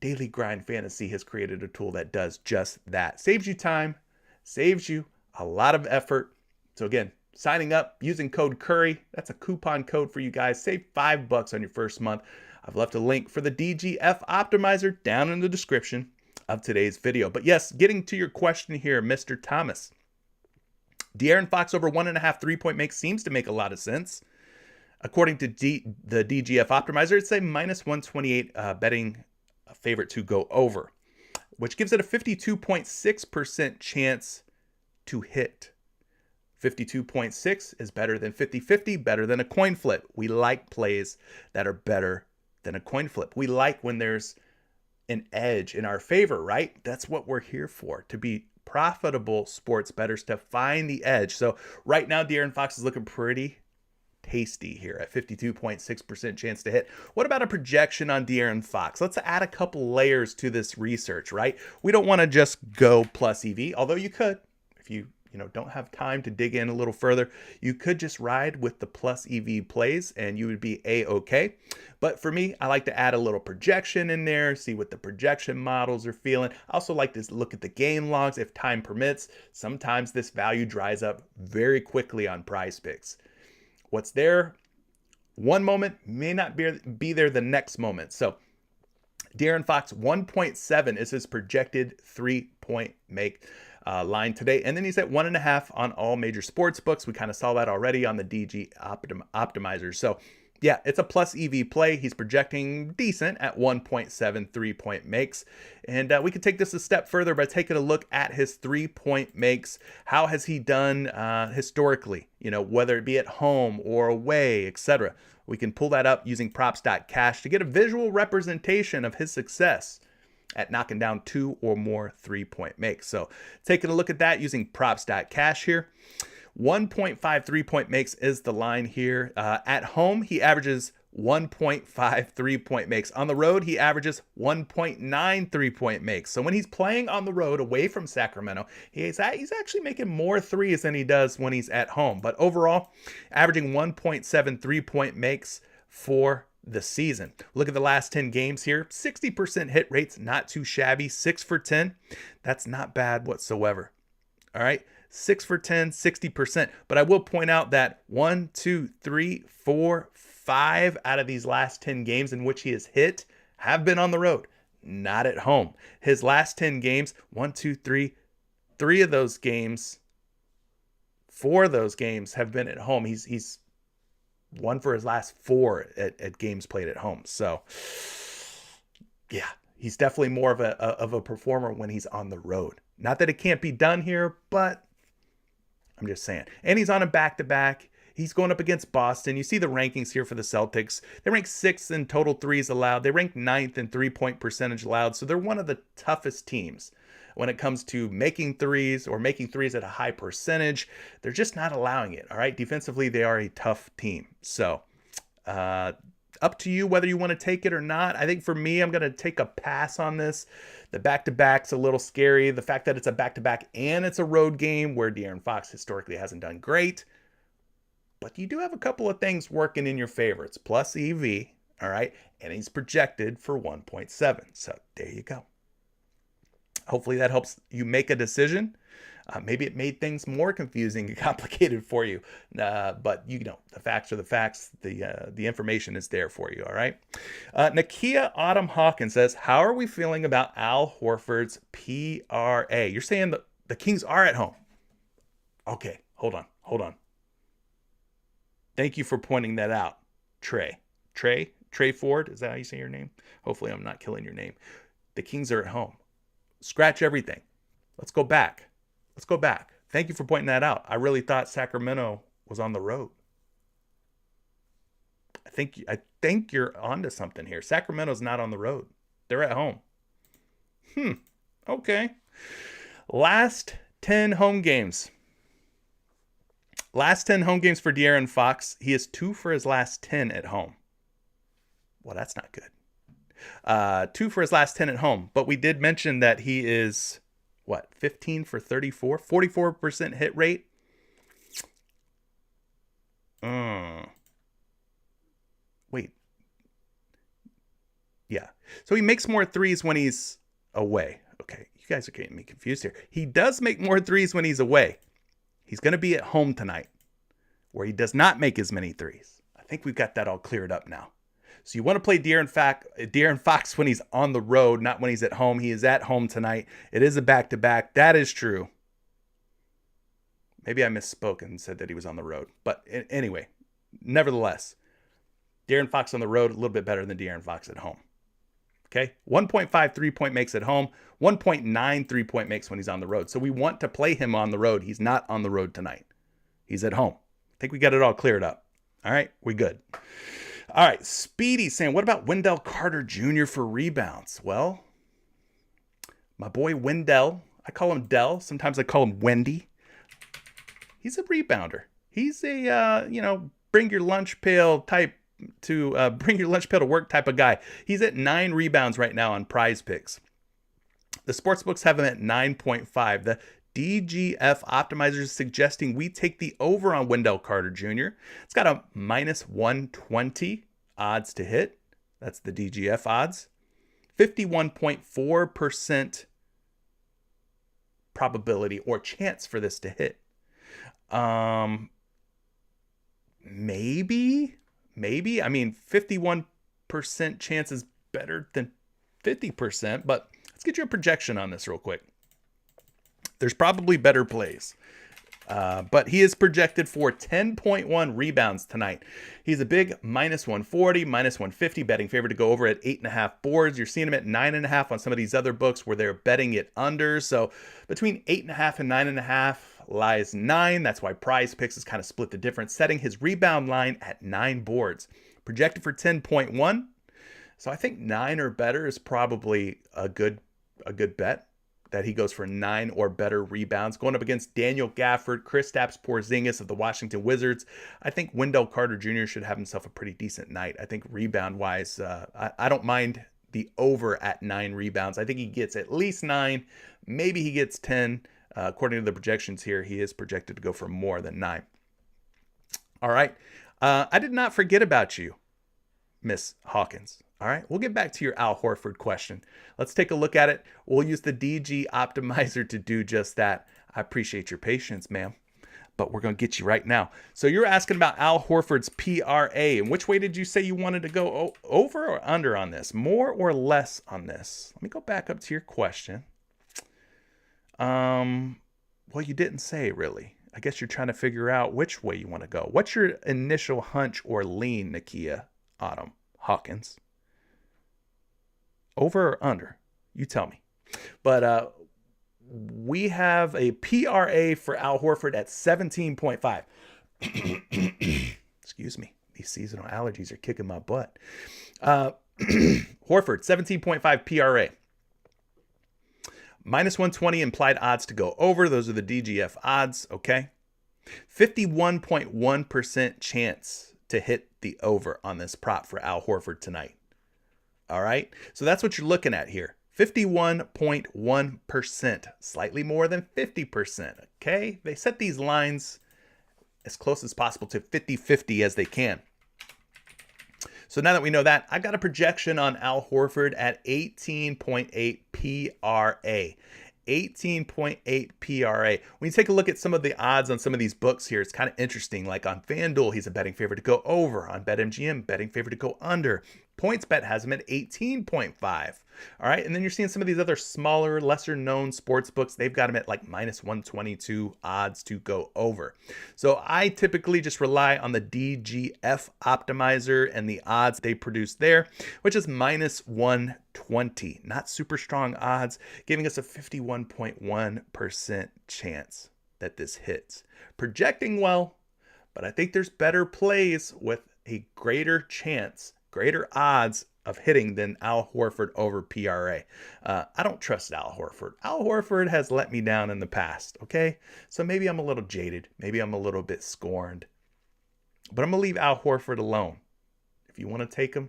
Speaker 1: Daily Grind Fantasy has created a tool that does just that. Saves you time, saves you a lot of effort. So again, signing up using code Curry, that's a coupon code for you guys. Save $5 on your first month. I've left a link for the DGF optimizer down in the description of today's video. But yes, getting to your question here, Mr. Thomas. De'Aaron Fox over 1.5 three-point makes seems to make a lot of sense. According to the DGF optimizer, it's a minus 128 betting favorite to go over, which gives it a 52.6% chance to hit. 52.6 is better than 50-50, better than a coin flip. We like plays that are better than a coin flip. We like when there's an edge in our favor, right? That's what we're here for, to be profitable sports bettors, to find the edge. So right now, De'Aaron Fox is looking pretty tasty here at 52.6% chance to hit. What about a projection on De'Aaron Fox? Let's add a couple layers to this research, right? We don't want to just go plus EV, although you could, if you don't have time to dig in a little further, you could just ride with the plus EV plays and you would be A-okay. But for me, I like to add a little projection in there, see what the projection models are feeling. I also like to look at the game logs if time permits. Sometimes this value dries up very quickly on PrizePicks. What's there one moment may not be there the next moment. So De'Aaron Fox 1.7 is his projected three-point make line today. And then he's at 1.5 on all major sports books. We kind of saw that already on the DG optimizer. So yeah, it's a plus EV play. He's projecting decent at 1.7 three-point makes. And we could take this a step further by taking a look at his three-point makes. How has he done historically, whether it be at home or away, etc. We can pull that up using props.cash to get a visual representation of his success at knocking down 2 or more three-point makes. So taking a look at that using props.cash here. 1.5 3-point makes is the line here. At home, he averages 1.5 3-point makes. On the road, he averages 1.9 3-point makes. So when he's playing on the road away from Sacramento, he's actually making more threes than he does when he's at home. But overall, averaging 1.7 3-point makes for the season. Look at the last 10 games here. 60% hit rates, not too shabby. 6 for 10. That's not bad whatsoever. All right. 6 for 10, 60%. But I will point out that 1, 2, 3, 4, 5 out of these last 10 games in which he has hit have been on the road, not at home. His last 10 games, 1, 2, 3, 3 of those games, 4 of those games have been at home. He's won for his last 4 at games played at home. So yeah, he's definitely more of a performer when he's on the road. Not that it can't be done here, but I'm just saying. And he's on a back-to-back. He's going up against Boston. You see the rankings here for the Celtics. They rank 6th in total threes allowed. They rank 9th in three-point percentage allowed. So they're one of the toughest teams when it comes to making threes or making threes at a high percentage. They're just not allowing it, all right? Defensively, they are a tough team. So up to you whether you want to take it or not. I think for me, I'm going to take a pass on this. The back-to-back's a little scary. The fact that it's a back-to-back and it's a road game where De'Aaron Fox historically hasn't done great. But you do have a couple of things working in your favor. It's plus EV, all right? And he's projected for 1.7. So there you go. Hopefully that helps you make a decision. Maybe it made things more confusing and complicated for you. But you know, the facts are the facts. The information is there for you, all right? Nakia Autumn Hawkins says, how are we feeling about Al Horford's PRA? You're saying the Kings are at home. Okay, hold on. Thank you for pointing that out, Trey Ford, is that how you say your name? Hopefully I'm not killing your name. The Kings are at home. Scratch everything. Let's go back. Thank you for pointing that out. I really thought Sacramento was on the road. I think you're onto something here. Sacramento's not on the road. They're at home. Okay. Last 10 home games. Last 10 home games for De'Aaron Fox. He is 2 for his last 10 at home. Well, that's not good. 2 for his last 10 at home. But we did mention that he is, 15 for 34? 44% hit rate? Wait. Yeah. So he makes more threes when he's away. Okay, you guys are getting me confused here. He does make more threes when he's away. He's going to be at home tonight, where he does not make as many threes. I think we've got that all cleared up now. So you want to play De'Aaron Fox when he's on the road, not when he's at home. He is at home tonight. It is a back-to-back. That is true. Maybe I misspoke and said that he was on the road. But anyway, nevertheless, De'Aaron Fox on the road, a little bit better than De'Aaron Fox at home. Okay, 1.5 3-point makes at home, 1.9 3-point makes when he's on the road. So we want to play him on the road. He's not on the road tonight. He's at home. I think we got it all cleared up. All right, we good. All right, Speedy saying, what about Wendell Carter Jr. for rebounds? Well, my boy Wendell, I call him Dell. Sometimes I call him Wendy. He's a rebounder. He's a, bring your lunch pail to work type of guy. He's at 9 rebounds right now on PrizePicks. The sportsbooks have him at 9.5. The DGF optimizer is suggesting we take the over on Wendell Carter Jr. It's got a minus 120 odds to hit. That's the DGF odds. 51.4% probability or chance for this to hit. Maybe. I mean, 51% chance is better than 50%, but let's get you a projection on this real quick. There's probably better plays. But he is projected for 10.1 rebounds tonight. He's a big minus 140, minus 150 betting favorite to go over at 8.5 boards. You're seeing him at 9.5 on some of these other books where they're betting it under. So between 8.5 and 9.5 lies 9. That's why PrizePicks has kind of split the difference, setting his rebound line at 9 boards. Projected for 10.1. So I think 9 or better is probably a good bet. that he goes for 9 or better rebounds. Going up against Daniel Gafford, Kristaps Porzingis of the Washington Wizards, I think Wendell Carter Jr. should have himself a pretty decent night. I think rebound-wise, I don't mind the over at 9 rebounds. I think he gets at least 9. Maybe he gets 10. According to the projections here, he is projected to go for more than 9. All right. I did not forget about you, Miss Hawkins. All right, we'll get back to your Al Horford question. Let's take a look at it. We'll use the DG optimizer to do just that. I appreciate your patience, ma'am, but we're going to get you right now. So you're asking about Al Horford's PRA, and which way did you say you wanted to go, over or under on this? More or less on this? Let me go back up to your question. Well, you didn't say really. I guess you're trying to figure out which way you want to go. What's your initial hunch or lean, Nakia Autumn Hawkins? Over or under? You tell me. But we have a PRA for Al Horford at 17.5. Excuse me. These seasonal allergies are kicking my butt. Horford, 17.5 PRA. Minus 120 implied odds to go over. Those are the DGF odds, okay? 51.1% chance to hit the over on this prop for Al Horford tonight. All right, so that's what you're looking at here. 51.1%, slightly more than 50%, okay? They set these lines as close as possible to 50-50 as they can. So now that we know that, I got a projection on Al Horford at 18.8 PRA. 18.8 PRA. When you take a look at some of the odds on some of these books here, it's kind of interesting. Like on FanDuel, he's a betting favorite to go over. On BetMGM, betting favorite to go under. PointsBet has him at 18.5. All right, and then you're seeing some of these other smaller, lesser-known sports books. They've got him at like minus 122 odds to go over. So I typically just rely on the DGF optimizer and the odds they produce there, which is minus 120. Not super strong odds, giving us a 51.1% chance that this hits. Projecting well, but I think there's better plays with a greater chance, greater odds of hitting than Al Horford over PRA. I don't trust Al Horford. Al Horford has let me down in the past, okay? So maybe I'm a little jaded. Maybe I'm a little bit scorned. But I'm going to leave Al Horford alone. If you want to take him,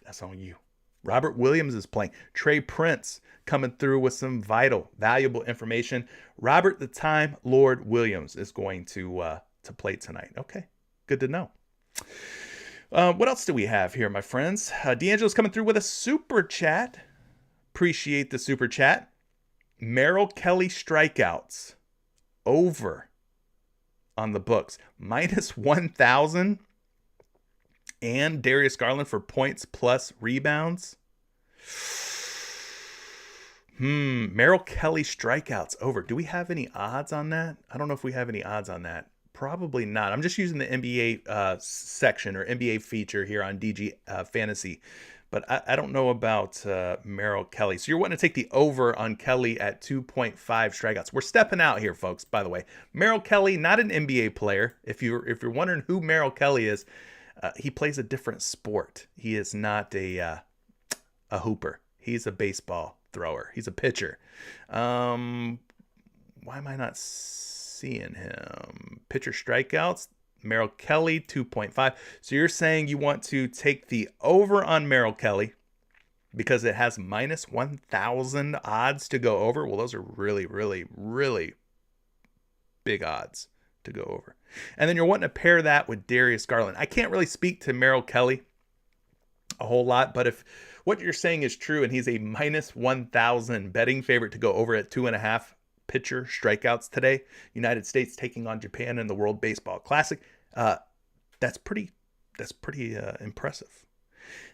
Speaker 1: that's on you. Robert Williams is playing. Trey Prince coming through with some vital, valuable information. Robert the Time Lord Williams is going to play tonight. Okay, good to know. What else do we have here, my friends? D'Angelo's coming through with a super chat. Appreciate the super chat. Merrill Kelly strikeouts over on the books. Minus 1,000. And Darius Garland for points plus rebounds. Merrill Kelly strikeouts over. Do we have any odds on that? I don't know if we have any odds on that. Probably not. I'm just using the NBA section or NBA feature here on DG Fantasy. But I don't know about Merrill Kelly. So you're wanting to take the over on Kelly at 2.5 strikeouts. We're stepping out here, folks, by the way. Merrill Kelly, not an NBA player. If you're wondering who Merrill Kelly is, he plays a different sport. He is not a hooper. He's a baseball thrower. He's a pitcher. Why am I not seeing him? Pitcher strikeouts. Merrill Kelly, 2.5. So you're saying you want to take the over on Merrill Kelly because it has minus 1,000 odds to go over? Well, those are really, really, really big odds to go over. And then you're wanting to pair that with Darius Garland. I can't really speak to Merrill Kelly a whole lot, but if what you're saying is true and he's a minus 1,000 betting favorite to go over at 2.5 pitcher strikeouts today, United States taking on Japan in the World Baseball Classic, that's pretty impressive.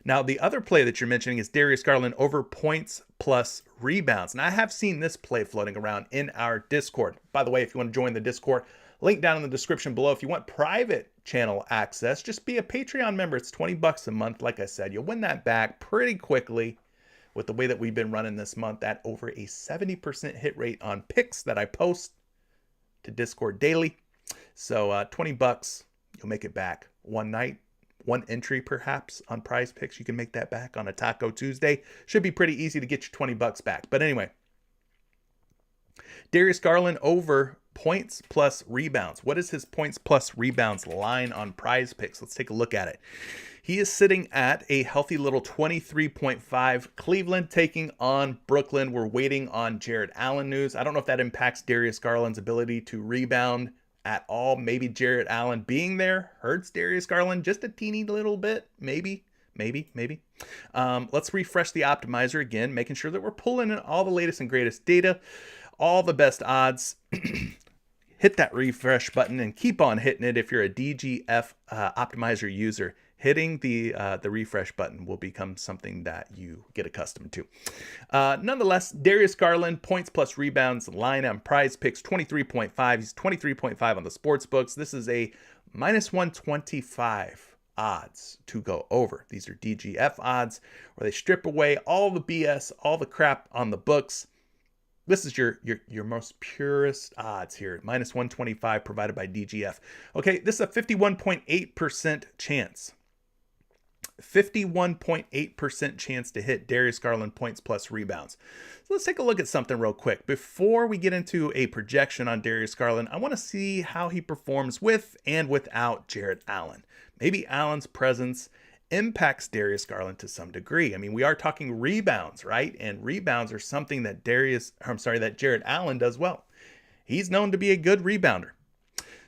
Speaker 1: Now, the other play that you're mentioning is Darius Garland over points plus rebounds. And I have seen this play floating around in our Discord. By the way, if you want to join the Discord, link down in the description below. If you want private channel access, just be a Patreon member. It's $20 a month. Like I said, you'll win that back pretty quickly with the way that we've been running this month at over a 70% hit rate on picks that I post to Discord daily. So $20, you'll make it back one night, one entry perhaps on PrizePicks. You can make that back on a Taco Tuesday. Should be pretty easy to get your $20 back. But anyway, Darius Garland over points plus rebounds. What is his points plus rebounds line on PrizePicks? Let's take a look at it. He is sitting at a healthy little 23.5. Cleveland taking on Brooklyn. We're waiting on Jared Allen news. I don't know if that impacts Darius Garland's ability to rebound at all. Maybe Jared Allen being there hurts Darius Garland just a teeny little bit. Maybe. Let's refresh the optimizer again, making sure that we're pulling in all the latest and greatest data, all the best odds. Hit that refresh button and keep on hitting it if you're a DGF optimizer user. Hitting the refresh button will become something that you get accustomed to. Nonetheless, Darius Garland, points plus rebounds line on PrizePicks, 23.5. He's 23.5 on the sportsbooks. This is a minus 125 odds to go over. These are DGF odds where they strip away all the BS, all the crap on the books. This is your most purest odds here, minus 125 provided by DGF. Okay, this is a 51.8% chance. 51.8% chance to hit Darius Garland points plus rebounds. So let's take a look at something real quick. Before we get into a projection on Darius Garland, I want to see how he performs with and without Jared Allen. Maybe Allen's presence impacts Darius Garland to some degree. I mean, we are talking rebounds, right? And rebounds are something that that Jared Allen does well. He's known to be a good rebounder.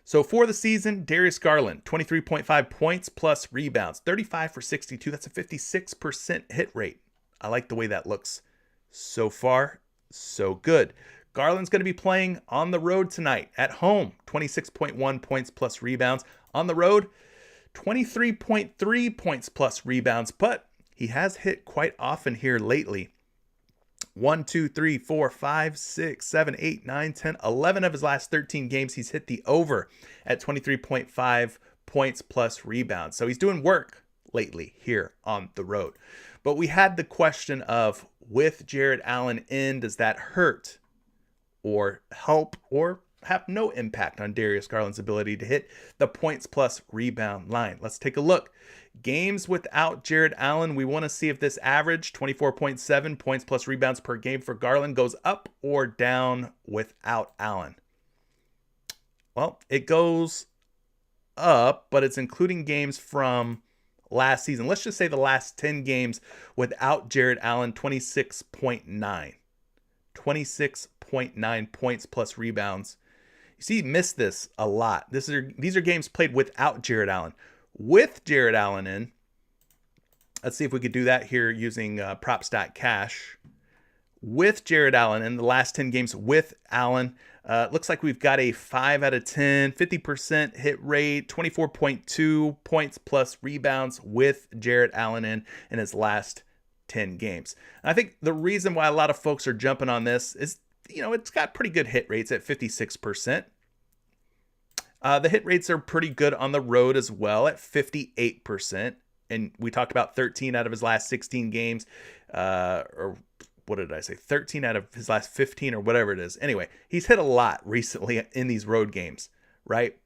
Speaker 1: So for the season, Darius Garland, 23.5 points plus rebounds, 35 for 62. That's a 56% hit rate. I like the way that looks. So far, so good. Garland's going to be playing on the road tonight. At home, 26.1 points plus rebounds. On the road, 23.3 points plus rebounds. But he has hit quite often here lately. 1, 2, 3, 4, 5, 6, 7, 8, 9, 10, 11 of his last 13 games, he's hit the over at 23.5 points plus rebounds. So he's doing work lately here on the road. But we had the question of, with Jared Allen in, does that hurt or help or have no impact on Darius Garland's ability to hit the points plus rebound line? Let's take a look. Games without Jared Allen, we want to see if this average, 24.7 points plus rebounds per game for Garland, goes up or down without Allen. Well, it goes up, but it's including games from last season. Let's just say the last 10 games without Jared Allen, 26.9. 26.9 points plus rebounds. You see, he missed this a lot. These are games played without Jared Allen. With Jared Allen in, let's see if we could do that here using props.cash. With Jared Allen in the last 10 games with Allen, looks like we've got a 5 out of 10, 50% hit rate, 24.2 points plus rebounds with Jared Allen in his last 10 games. And I think the reason why a lot of folks are jumping on this is, it's got pretty good hit rates at 56%. The hit rates are pretty good on the road as well at 58%. And we talked about 13 out of his last 16 games, or what did I say? 13 out of his last 15 or whatever it is. Anyway, he's hit a lot recently in these road games, right?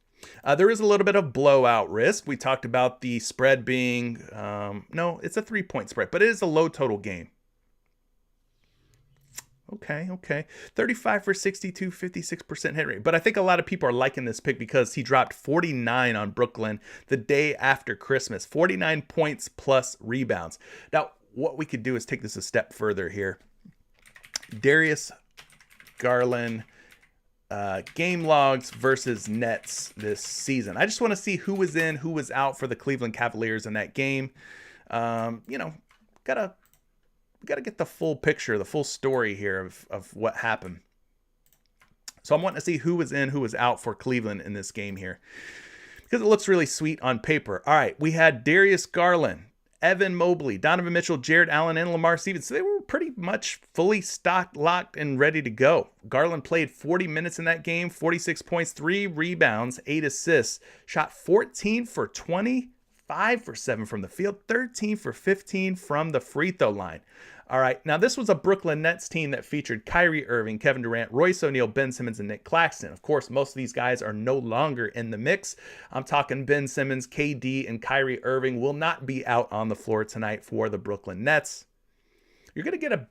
Speaker 1: There is a little bit of blowout risk. We talked about the spread being, no, it's a 3-point spread, but it is a low total game. Okay. 35 for 62, 56% hit rate. But I think a lot of people are liking this pick because he dropped 49 on Brooklyn the day after Christmas. 49 points plus rebounds. Now, what we could do is take this a step further here. Darius Garland game logs versus Nets this season. I just want to see who was in, who was out for the Cleveland Cavaliers in that game. Gotta get the full picture, the full story here of what happened. So I'm wanting to see who was in, who was out for Cleveland in this game here, because it looks really sweet on paper. All right, we had Darius Garland, Evan Mobley, Donovan Mitchell, Jared Allen, and Lamar Stevens. So they were pretty much fully stocked, locked, and ready to go. Garland played 40 minutes in that game, 46 points, 3 rebounds, 8 assists, shot 14 for 20, 5 for 7 from the field, 13 for 15 from the free throw line. All right, now this was a Brooklyn Nets team that featured Kyrie Irving, Kevin Durant, Royce O'Neal, Ben Simmons, and Nick Claxton. Of course, most of these guys are no longer in the mix. I'm talking Ben Simmons, KD, and Kyrie Irving will not be out on the floor tonight for the Brooklyn Nets. You're going to get a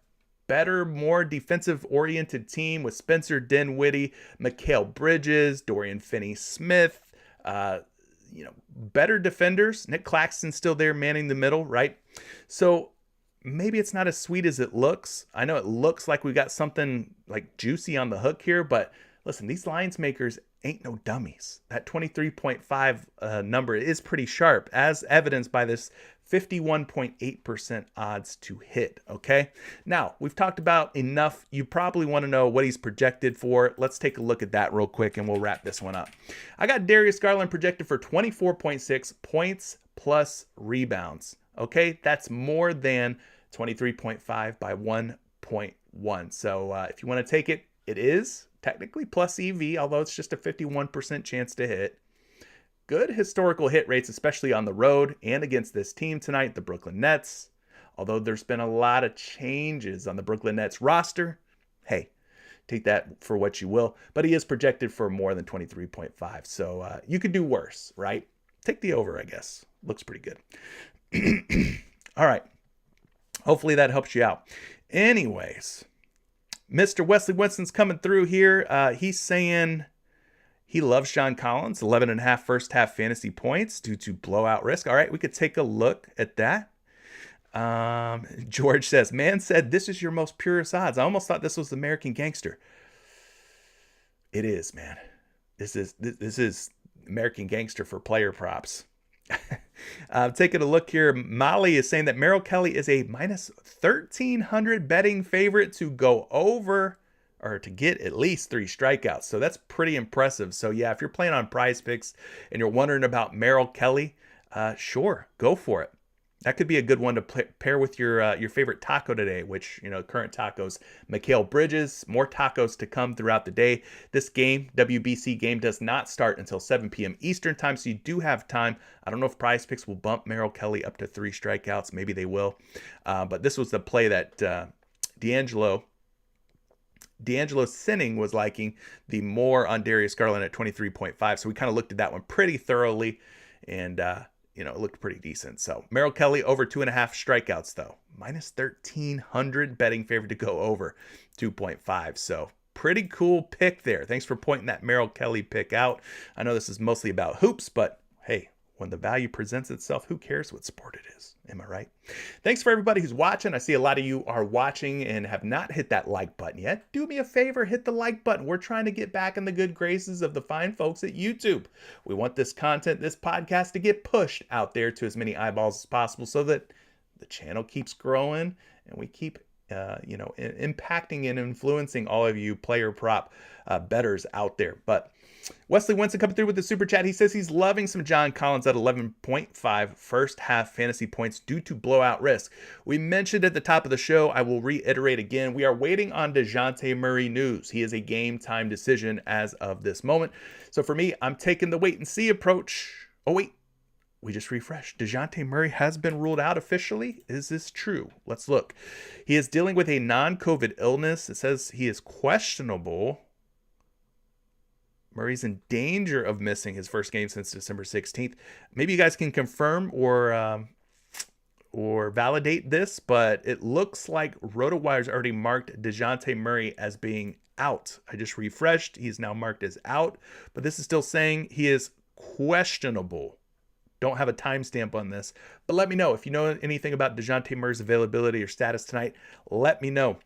Speaker 1: better, more defensive-oriented team with Spencer Dinwiddie, Mikal Bridges, Dorian Finney-Smith, better defenders. Nick Claxton's still there manning the middle, right? So maybe it's not as sweet as it looks. I know it looks like we got something like juicy on the hook here, but listen, these lines makers ain't no dummies. That 23.5 number is pretty sharp, as evidenced by this 51.8% odds to hit, okay? Now, we've talked about enough. You probably want to know what he's projected for. Let's take a look at that real quick, and we'll wrap this one up. I got Darius Garland projected for 24.6 points plus rebounds, okay? That's more than 23.5 by 1.1. So if you want to take it, it is technically plus EV, although it's just a 51% chance to hit. Good historical hit rates, especially on the road and against this team tonight, the Brooklyn Nets. Although there's been a lot of changes on the Brooklyn Nets roster. Hey, take that for what you will. But he is projected for more than 23.5. So you could do worse, right? Take the over, I guess. Looks pretty good. All right. Hopefully that helps you out. Anyways, Mr. Wesley Winston's coming through here. He's saying he loves John Collins, 11.5 first half fantasy points due to blowout risk. All right, we could take a look at that. George says, man said this is your most purest odds. I almost thought this was American Gangster. It is, man. This is American Gangster for player props. Taking a look here, Molly is saying that Merrill Kelly is a minus 1,300 betting favorite to go over or to get at least 3 strikeouts. So that's pretty impressive. So yeah, if you're playing on PrizePicks and you're wondering about Merrill Kelly, sure, go for it. That could be a good one to pair with your favorite taco today, which, current tacos, Mikal Bridges, more tacos to come throughout the day. This game, WBC game, does not start until 7 p.m. Eastern time, so you do have time. I don't know if PrizePicks will bump Merrill Kelly up to 3 strikeouts. Maybe they will. But this was the play that D'Angelo Sinning was liking the more on Darius Garland at 23.5. So we kind of looked at that one pretty thoroughly, and it looked pretty decent. So Merrill Kelly over 2.5 strikeouts though, minus 1,300 betting favorite to go over 2.5. So pretty cool pick there. Thanks for pointing that Merrill Kelly pick out. I know this is mostly about hoops, but hey, when the value presents itself, who cares what sport it is? Am I right? Thanks for everybody who's watching. I see a lot of you are watching and have not hit that like button yet. Do me a favor, hit the like button. We're trying to get back in the good graces of the fine folks at YouTube. We want this content, this podcast, to get pushed out there to as many eyeballs as possible so that the channel keeps growing and we keep impacting and influencing all of you player prop bettors out there. But Wesley Winston coming through with the super chat. He says he's loving some John Collins at 11.5 first half fantasy points due to blowout risk. We mentioned at the top of the show, I will reiterate again, we are waiting on DeJounte Murray news. He is a game time decision as of this moment. So for me, I'm taking the wait and see approach. Oh wait, we just refreshed. DeJounte Murray has been ruled out officially. Is this true? Let's look. He is dealing with a non-COVID illness. It says he is questionable. Murray's in danger of missing his first game since December 16th. Maybe you guys can confirm or validate this, but it looks like RotoWire's already marked DeJounte Murray as being out. I just refreshed. He's now marked as out, but this is still saying he is questionable. Don't have a timestamp on this, but let me know if you know anything about DeJounte Murray's availability or status tonight. Let me know.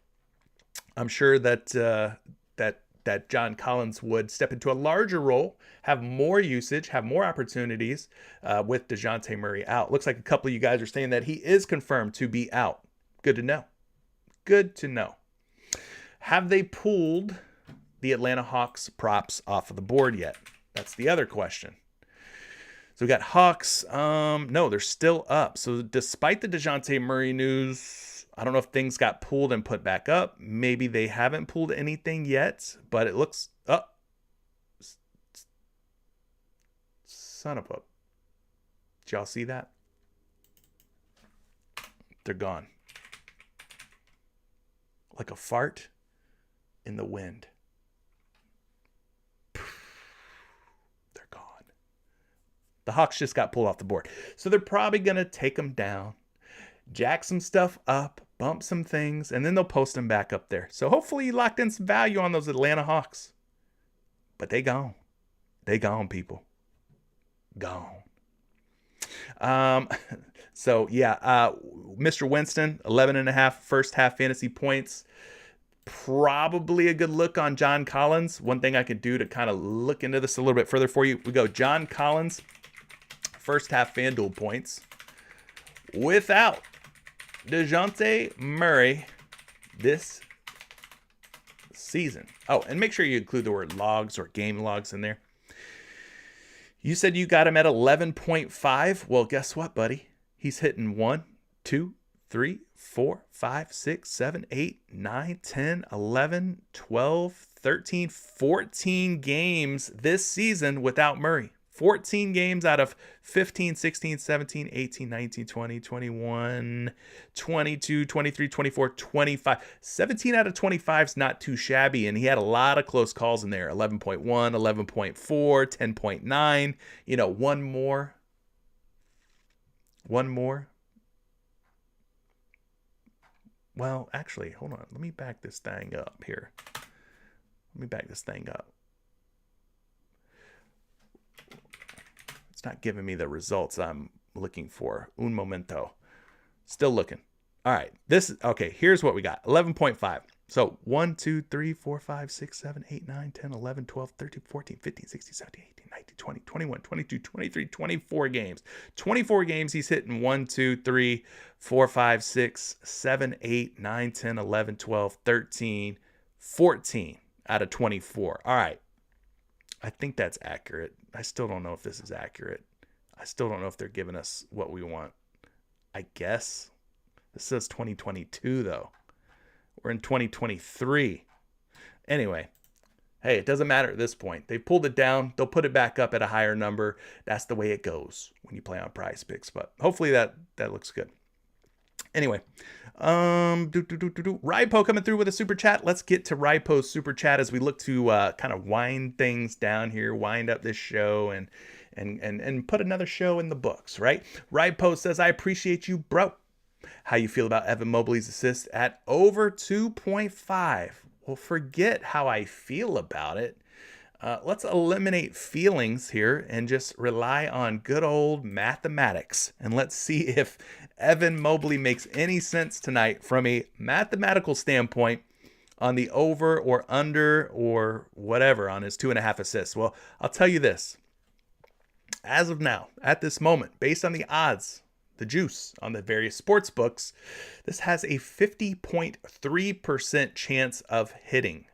Speaker 1: I'm sure that that John Collins would step into a larger role, have more usage, have more opportunities with DeJounte Murray out. Looks like a couple of you guys are saying that he is confirmed to be out. Good to know. Good to know. Have they pulled the Atlanta Hawks props off of the board yet? That's the other question. So we got Hawks. No, they're still up. So despite the DeJounte Murray news, I don't know if things got pulled and put back up. Maybe they haven't pulled anything yet, but it looks up. Son of a. Did y'all see that? They're gone. Like a fart in the wind. They're gone. The Hawks just got pulled off the board. So they're probably going to take them down, jack some stuff up, bump some things, and then they'll post them back up there. So hopefully you locked in some value on those Atlanta Hawks. But they gone. They gone, people. Gone. Um, so yeah, Mr. Winston, 11.5 first half fantasy points. Probably a good look on John Collins. One thing I could do to kind of look into this a little bit further for you. We go John Collins, first half FanDuel points without DeJounte Murray this season. Oh, and make sure you include the word logs or game logs in there. You said you got him at 11.5. Well, guess what, buddy? He's hitting 1, 2, 3, 4, 5, 6, 7, 8, 9, 10, 11, 12, 13, 14 games this season without Murray. 14 games out of 15, 16, 17, 18, 19, 20, 21, 22, 23, 24, 25. 17 out of 25 is not too shabby, and he had a lot of close calls in there. 11.1, 11.4, 10.9. You know, one more. Well, actually, hold on. Let me back this thing up here. It's not giving me the results I'm looking for. Un momento. Still looking. All right. Here's what we got. 11.5. So 1, 2, 3, 4, 5, 6, 7, 8, 9, 10, 11, 12, 13, 14, 15, 16, 17, 18, 19, 20, 21, 22, 23, 24 games. 24 games he's hitting 1, 2, 3, 4, 5, 6, 7, 8, 9, 10, 11, 12, 13, 14 out of 24. All right. I think that's accurate. I still don't know if this is accurate. I still don't know if they're giving us what we want. I guess. This says 2022, though. We're in 2023. Anyway, hey, it doesn't matter at this point. They pulled it down. They'll put it back up at a higher number. That's the way it goes when you play on PrizePicks. But hopefully that looks good. Anyway, Ripo coming through with a super chat. Let's get to Ripo's super chat as we look to kind of wind things down here, wind up this show, and put another show in the books, right? Ripo says, I appreciate you, bro. How you feel about Evan Mobley's assist at over 2.5? Well, forget how I feel about it. Let's eliminate feelings here and just rely on good old mathematics. And let's see if Evan Mobley makes any sense tonight from a mathematical standpoint on the over or under or whatever on his 2.5 assists. Well, I'll tell you this. As of now, at this moment, based on the odds, the juice on the various sports books, this has a 50.3% chance of hitting.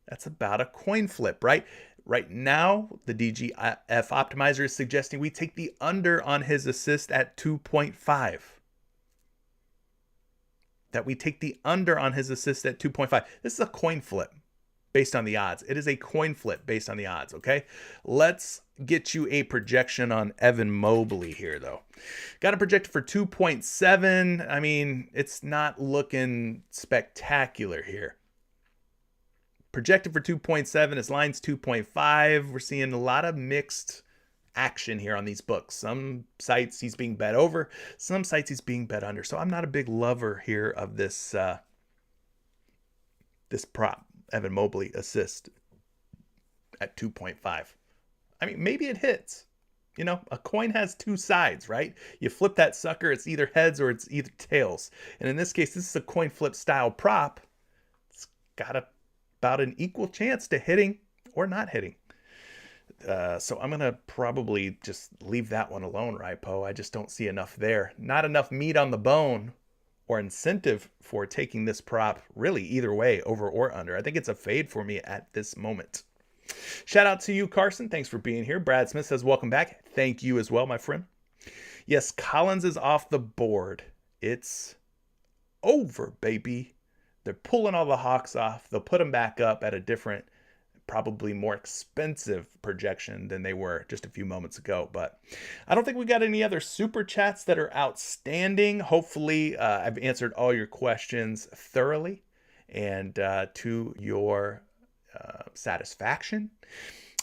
Speaker 1: That's about a coin flip, right? Right now, the DGF optimizer is suggesting we take the under on his assist at 2.5. That we take the under on his assist at 2.5. This is a coin flip based on the odds. It is a coin flip based on the odds, okay? Let's get you a projection on Evan Mobley here, though. Got a projected for 2.7. I mean, it's not looking spectacular here. Projected for 2.7. His line's 2.5. We're seeing a lot of mixed action here on these books. Some sites he's being bet over. Some sites he's being bet under. So I'm not a big lover here of this this prop. Evan Mobley assist at 2.5. I mean, maybe it hits. You know, a coin has two sides, right? You flip that sucker, it's either heads or it's either tails. And in this case, this is a coin flip style prop. It's got about an equal chance to hitting or not hitting. So I'm going to probably just leave that one alone, Ripo. I just don't see enough there. Not enough meat on the bone or incentive for taking this prop really either way, over or under. I think it's a fade for me at this moment. Shout out to you, Carson. Thanks for being here. Brad Smith says, welcome back. Thank you as well, my friend. Yes, Collins is off the board. It's over, baby. They're pulling all the Hawks off. They'll put them back up at a different, probably more expensive projection than they were just a few moments ago. But I don't think we got any other super chats that are outstanding. Hopefully, I've answered all your questions thoroughly and to your satisfaction.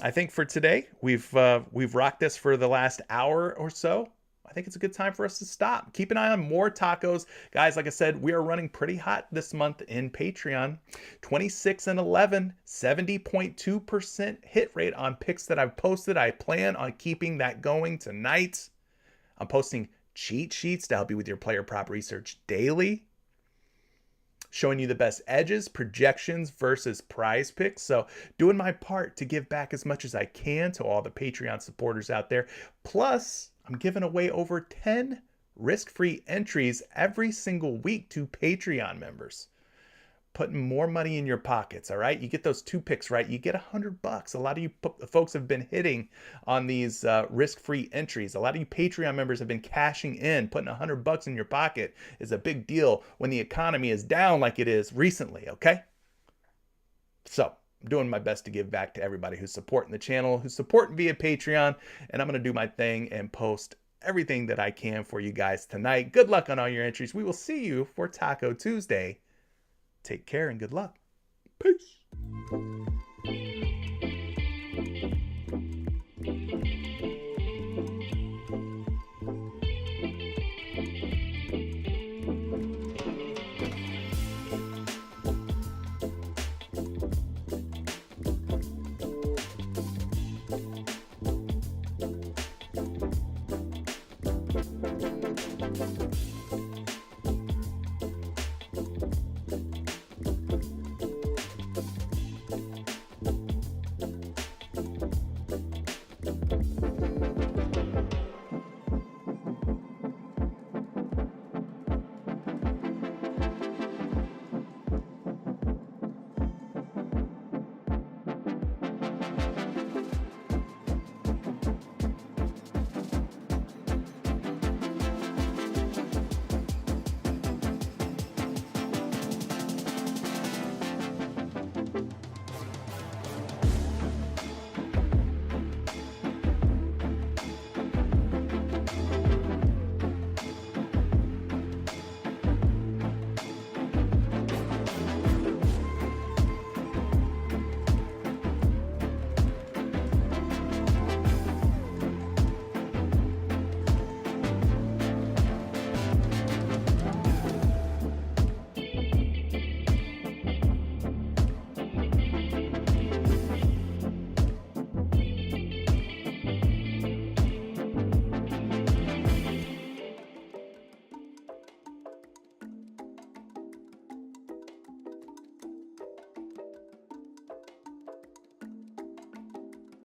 Speaker 1: I think for today, we've rocked this for the last hour or so. I think it's a good time for us to stop. Keep an eye on more tacos. Guys, like I said, we are running pretty hot this month in Patreon. 26 and 11, 70.2% hit rate on picks that I've posted. I plan on keeping that going tonight. I'm posting cheat sheets to help you with your player prop research daily, showing you the best edges, projections versus prize picks. So doing my part to give back as much as I can to all the Patreon supporters out there. Plus, I'm giving away over 10 risk-free entries every single week to Patreon members. Putting more money in your pockets, all right? You get those 2 picks right, you get $100. A lot of you folks have been hitting on these risk-free entries. A lot of you Patreon members have been cashing in. Putting $100 in your pocket is a big deal when the economy is down like it is recently, okay? So I'm doing my best to give back to everybody who's supporting the channel, who's supporting via Patreon, and I'm going to do my thing and post everything that I can for you guys tonight. Good luck on all your entries. We will see you for Taco Tuesday. Take care and good luck. Peace.